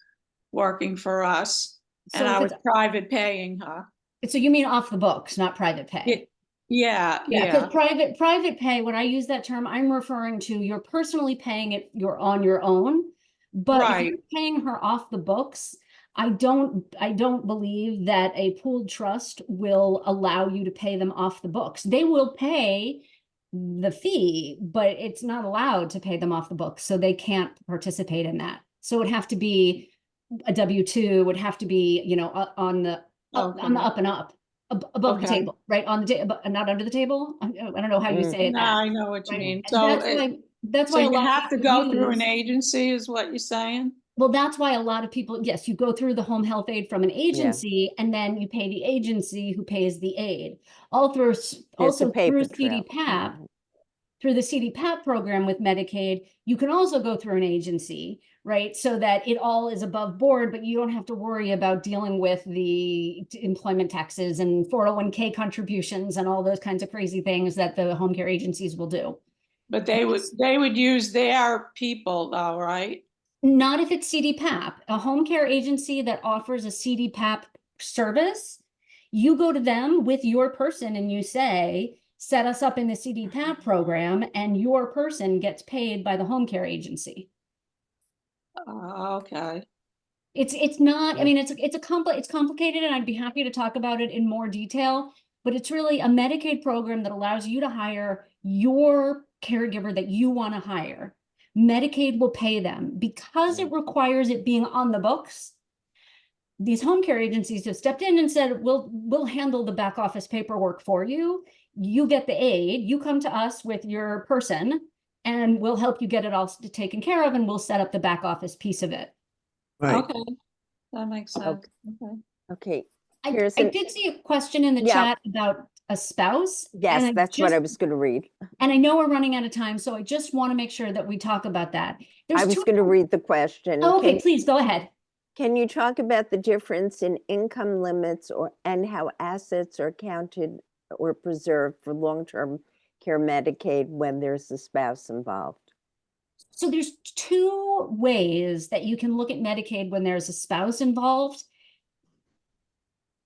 working for us, and I was private paying her. So you mean off the books, not private pay? Yeah, Because private pay, when I use that term, I'm referring to you're personally paying it, you're on your own. But if Right. you're paying her off the books, I don't believe that a pooled trust will allow you to pay them off the books. They will pay the fee, but it's not allowed to pay them off the books, so they can't participate in that. So it'd have to be a W-2, would have to be, you know, on the up and up, above the Okay. table, right? On the table, not under the table. I don't know how you say it. No, that. I know what you Right? mean. And So, that's so why a you lot of have to people go through an use- agency is what you're saying? Well, that's why a lot of people, yes, you go through the home health aid from an agency, and then you pay the agency who pays the aid. All through, There's also a paper through trail. CDPAP, through the CDPAP program with Medicaid, you can also go through an agency, right? So that it all is above board, but you don't have to worry about dealing with the employment taxes and 401k contributions and all those kinds of crazy things that the home care agencies will do. But they would use their people though, right? Not if it's CDPAP. A home care agency that offers a CDPAP service, you go to them with your person and you say, set us up in the CDPAP program, and your person gets paid by the home care agency. Okay. It's not, I mean, it's complicated, and I'd be happy to talk about it in more detail, but it's really a Medicaid program that allows you to hire your caregiver that you want to hire. Medicaid will pay them because it requires it being on the books. These home care agencies have stepped in and said, we'll handle the back office paperwork for you. You get the aid, you come to us with your person, and we'll help you get it all taken care of, and we'll set up the back office piece of it. Right. Okay. That makes sense. Okay. Okay, I Here's I an- did see a question in the Yeah. chat about a spouse. and yes, I that's what I just- was going to read. And I know we're running out of time, so I just want to make sure that we talk about that. There's I was two- going to read the question. Oh, okay, Can- please go ahead. Can you talk about the difference in income limits and how assets are counted or preserved for long-term care Medicaid when there's a spouse involved? So there's two ways that you can look at Medicaid when there's a spouse involved.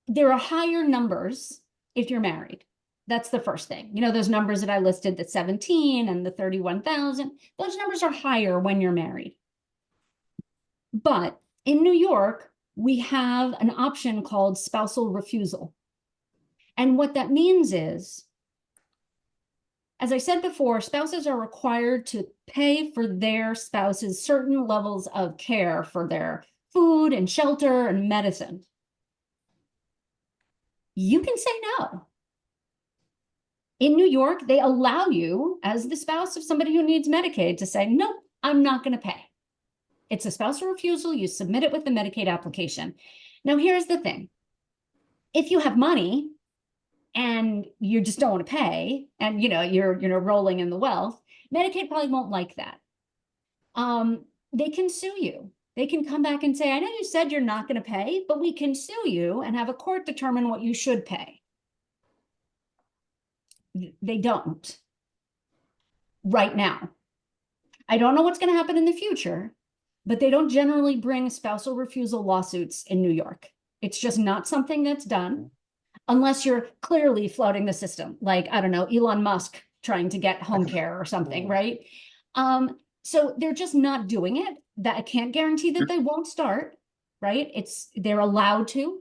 There are higher numbers if you're married. That's the first thing. You know, those numbers that I listed, the 17 and the 31,000, those numbers are higher when you're married. But in New York, we have an option called spousal refusal. And what that means is, as I said before, spouses are required to pay for their spouses certain levels of care for their food and shelter and medicine. You can say no. In New York, they allow you, as the spouse of somebody who needs Medicaid, to say, nope, I'm not going to pay. It's a spousal refusal. You submit it with the Medicaid application. Now, here's the thing. If you have money and you just don't want to pay, and you're rolling in the wealth, Medicaid probably won't like that. They can sue you. They can come back and say, I know you said you're not going to pay, but we can sue you and have a court determine what you should pay. They don't right now. I don't know what's going to happen in the future, but they don't generally bring spousal refusal lawsuits in New York. It's just not something that's done unless you're clearly flooding the system, like, I don't know, Elon Musk trying to get home care or something, right? So they're just not doing it. That I can't guarantee that they won't start, right? They're allowed to.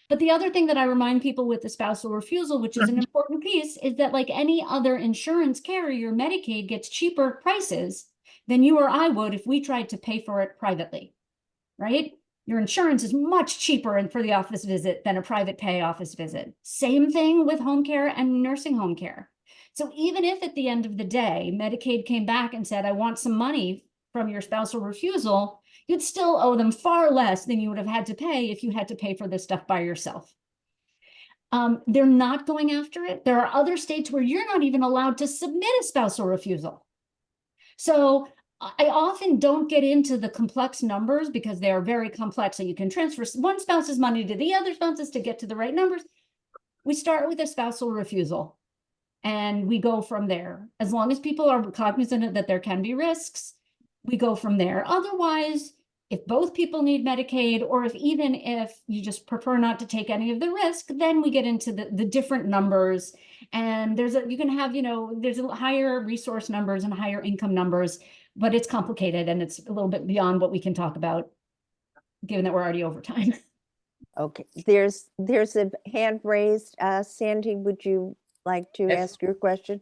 But the other thing that I remind people with the spousal refusal, which is an important piece, is that like any other insurance carrier, Medicaid gets cheaper prices than you or I would if we tried to pay for it privately, right? Your insurance is much cheaper for the office visit than a private pay office visit. Same thing with home care and nursing home care. So even if at the end of the day, Medicaid came back and said, I want some money from your spousal refusal, you'd still owe them far less than you would have had to pay if you had to pay for this stuff by yourself. They're not going after it. There are other states where you're not even allowed to submit a spousal refusal. So I often don't get into the complex numbers because they are very complex. So you can transfer one spouse's money to the other spouse's to get to the right numbers. We start with a spousal refusal and we go from there. As long as people are cognizant that there can be risks, we go from there. Otherwise, if both people need Medicaid, or even if you just prefer not to take any of the risk, then we get into the different numbers. And you can have, there's a higher resource numbers and higher income numbers, but it's complicated and it's a little bit beyond what we can talk about, given that we're already over time. Okay, there's a hand raised. Sandy, would you like to Yes. ask your question?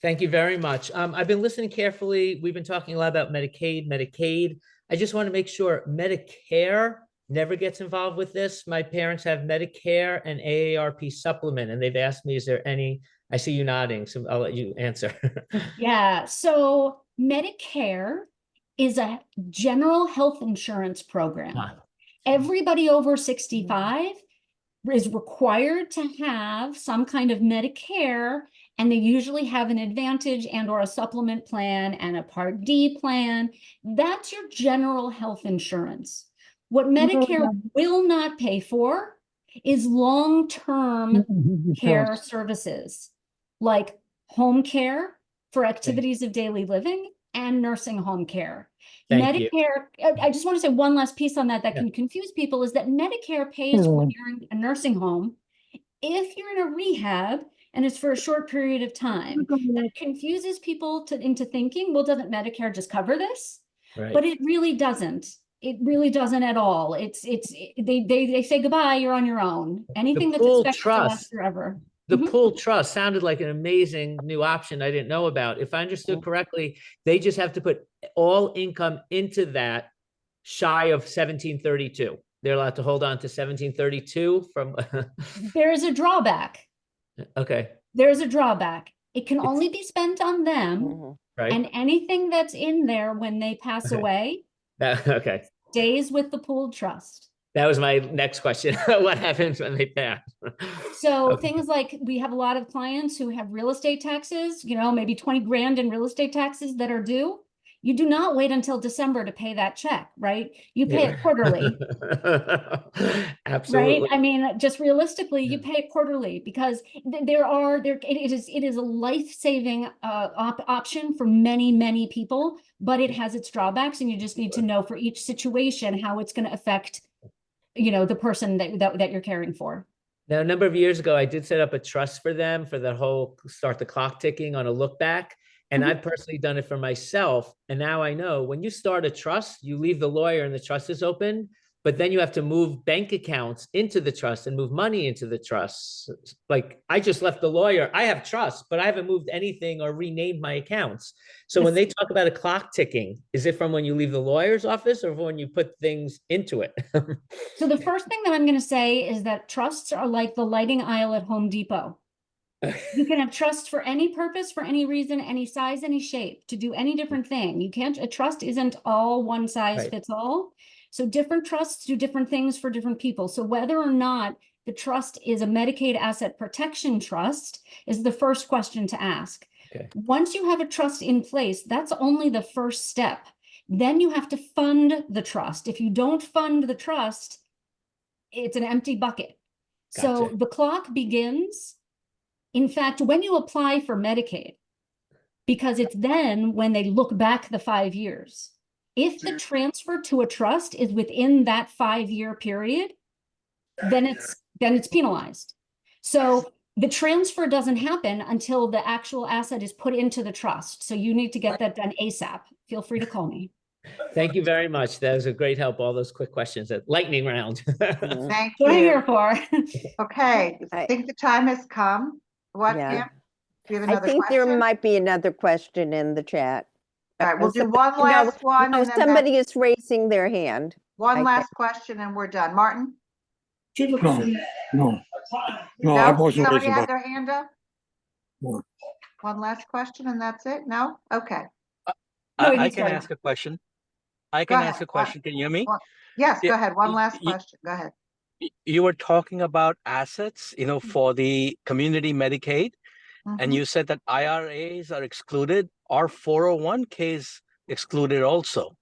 Thank you very much. I've been listening carefully. We've been talking a lot about Medicaid. I just want to make sure Medicare never gets involved with this. My parents have Medicare and AARP supplement, and they've asked me, is there any, I see you nodding, so I'll let you answer. Yeah, so Medicare is a general health insurance program. Ah, Everybody over 65 is required to have some kind of Medicare, and they usually have an Advantage and or a supplement plan and a Part D plan. That's your general health insurance. What Medicare will not pay for is long-term care services like home care for activities of daily living and nursing home care. Thank you. Medicare, I just want to say one last piece on that Yeah. can confuse people, is that Medicare pays when you're in a nursing home if you're in a rehab and it's for a short period of time. That confuses people into thinking, well, doesn't Medicare just cover this? Right. But it really doesn't. It really doesn't at all. They say goodbye, you're on your own. Anything that's pooled expected to last trust. forever. The Mhm. pooled trust sounded like an amazing new option I didn't know about. If I understood correctly, they just have to put all income into that shy of 1732. They're allowed to hold on to 1732 from, There is a drawback. okay, There is a drawback. It can It's- only be spent on them, Mhm. right? and anything that's in there when they pass Okay. away Okay. stays with the pooled trust. That was my next question. What happens when they pass? So Okay. things like, we have a lot of clients who have real estate taxes, maybe 20 grand in real estate taxes that are due. You do not wait until December to pay that check, right? You pay it quarterly, right? Absolutely. I mean, just realistically, you Yeah. pay it quarterly because it is a life-saving option for many, many people, but it has its drawbacks, and you just need to know for each situation how it's going to affect, the person that you're caring for. Now, a number of years ago, I did set up a trust for them for the whole start the clock ticking on a look back. And Mhm. I've personally done it for myself. And now I know when you start a trust, you leave the lawyer and the trust is open, but then you have to move bank accounts into the trust and move money into the trust. Like I just left the lawyer. I have trust, but I haven't moved anything or renamed my accounts. So when they talk about a clock ticking, is it from when you leave the lawyer's office or when you put things into it? So the first thing that I'm going to say is that trusts are like the lighting aisle at Home Depot. You can have trusts for any purpose, for any reason, any size, any shape, to do any different thing. A trust isn't all one size Right. fits all. So different trusts do different things for different people. So whether or not the trust is a Medicaid asset protection trust is the first question to ask. Okay. Once you have a trust in place, that's only the first step. Then you have to fund the trust. If you don't fund the trust, it's an empty bucket. So Gotcha. the clock begins, in fact, when you apply for Medicaid, because it's then when they look back the 5 years. If the transfer to a trust is within that 5-year period, then it's penalized. So the transfer doesn't happen until the actual asset is put into the trust. So you need to get that done ASAP. Feel free to call me. Thank you very much. That was a great help. All those quick questions. That lightning round. Mhm. Thank What I'm you. here for. Okay, I I- think the time has come. What, Yeah. Pam? Do you have I another think there question? might be another question in the chat. All right, we'll do Somebody- one last one No, and then somebody is raising their hand. one I last question and we're done. Martin? No, I wasn't Somebody raising had my, their hand up? No. One last question and that's it? No? Okay. No, he I needs can to- ask a question. I Go can ahead. ask a question. Can you hear me? Yes, go Yeah, ahead. One last y- question. Go ahead. You were talking about assets, for the community Medicaid, and Mhm. you said that IRAs are excluded. Are 401ks excluded also?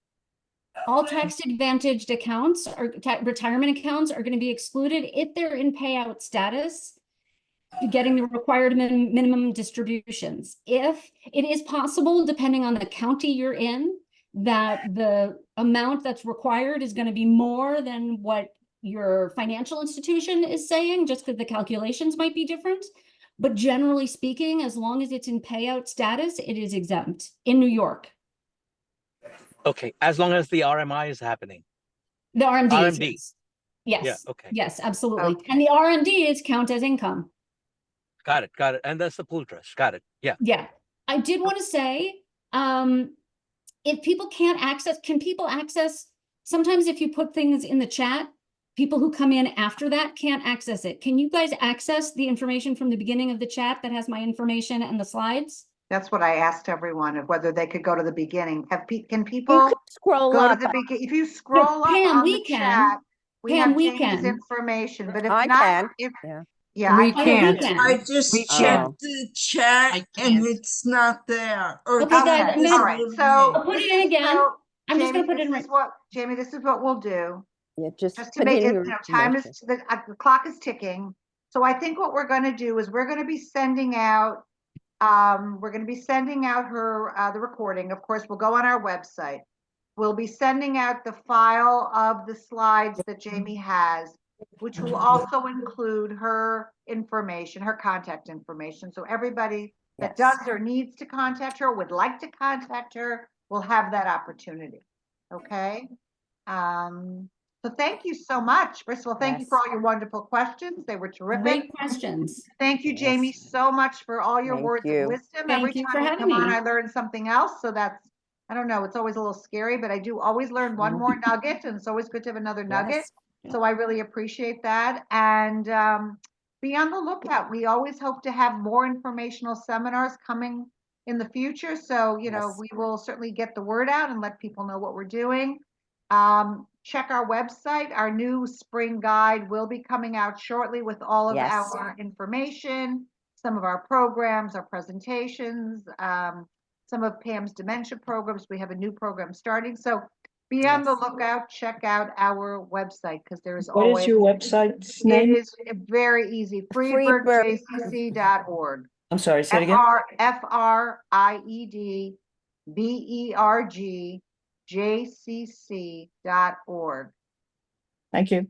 All tax advantaged accounts or retirement accounts are going to be excluded if they're in payout status, getting the required minimum distributions. If it is possible, depending on the county you're in, that the amount that's required is going to be more than what your financial institution is saying, just because the calculations might be different. But generally speaking, as long as it's in payout status, it is exempt in New York. Okay, as long as the RMI is happening. The RMD. RMD. Yes. Yeah, okay. Yes, absolutely. Okay. And the RMD is count as income. Got it. And that's the pool trust. Got it. Yeah. Yeah. I did want to say, if people can't access, can people access, sometimes if you put things in the chat, people who come in after that can't access it. Can you guys access the information from the beginning of the chat that has my information and the slides? That's what I asked everyone, of whether they could go to the beginning. Can You people could scroll go to up. the begin? If you scroll up Pam, on we the can. chat, we Pam, have we Jamie's can. information, but if I not, can, if, yeah. yeah, We I Oh, can't. we can. I just We checked can. the chat I and can't. it's not there. Or Okay, guys, it's I'm gonna- All right, visible to so. me. I'll put this it in is- again. so, I'm just gonna Jamie, put it in this right. is what, Jamie, this is what we'll do. Yeah, just Just to put make in it, your time is, information. the clock is ticking. So I think what we're gonna do is we're gonna be sending out, her, the recording. Of course, we'll go on our website. We'll be sending out the file of the slides that Jamie has, which will also include her information, her contact information. So everybody that Yes. does or needs to contact her, would like to contact her, will have that opportunity. Okay? So thank you so much. First of all, thank you for Yes. all your wonderful questions. They were terrific. Great questions. Thank you, Yes. Jamie, so much for all your Thank words you. of wisdom. Thank Every you for time you having come on, me. I learn something else. So that's, I don't know, it's always a little scary, but I do always learn one Mhm. more nugget, and it's always good to have another nugget. Yes. So I really appreciate that. And be on the lookout. We always hope to have more informational seminars coming in the future. So, Yes. we will certainly get the word out and let people know what we're doing. Check our website. Our new spring guide will be coming out shortly with all of Yes. our information, some of our programs, our presentations, some of Pam's dementia programs. We have a new program starting. So be on the Yes. lookout. Check out our website, because there is What always. is your website's It name? is very easy. Freeburg. freebergjcc.org. I'm sorry, say it again. FRIEDBERGJCC.org. Thank you.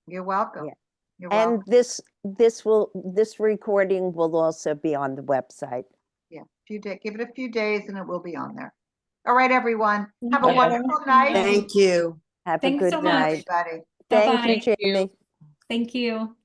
You're welcome. Yeah. You're And welcome. this recording will also be on the website. Yeah, give it a few days and it will be on there. All right, everyone. Have a Bye-bye. wonderful night. Thank you. Have a Thanks good so much. night. Everybody. Thank Bye-bye. you, Jamie. Thank you.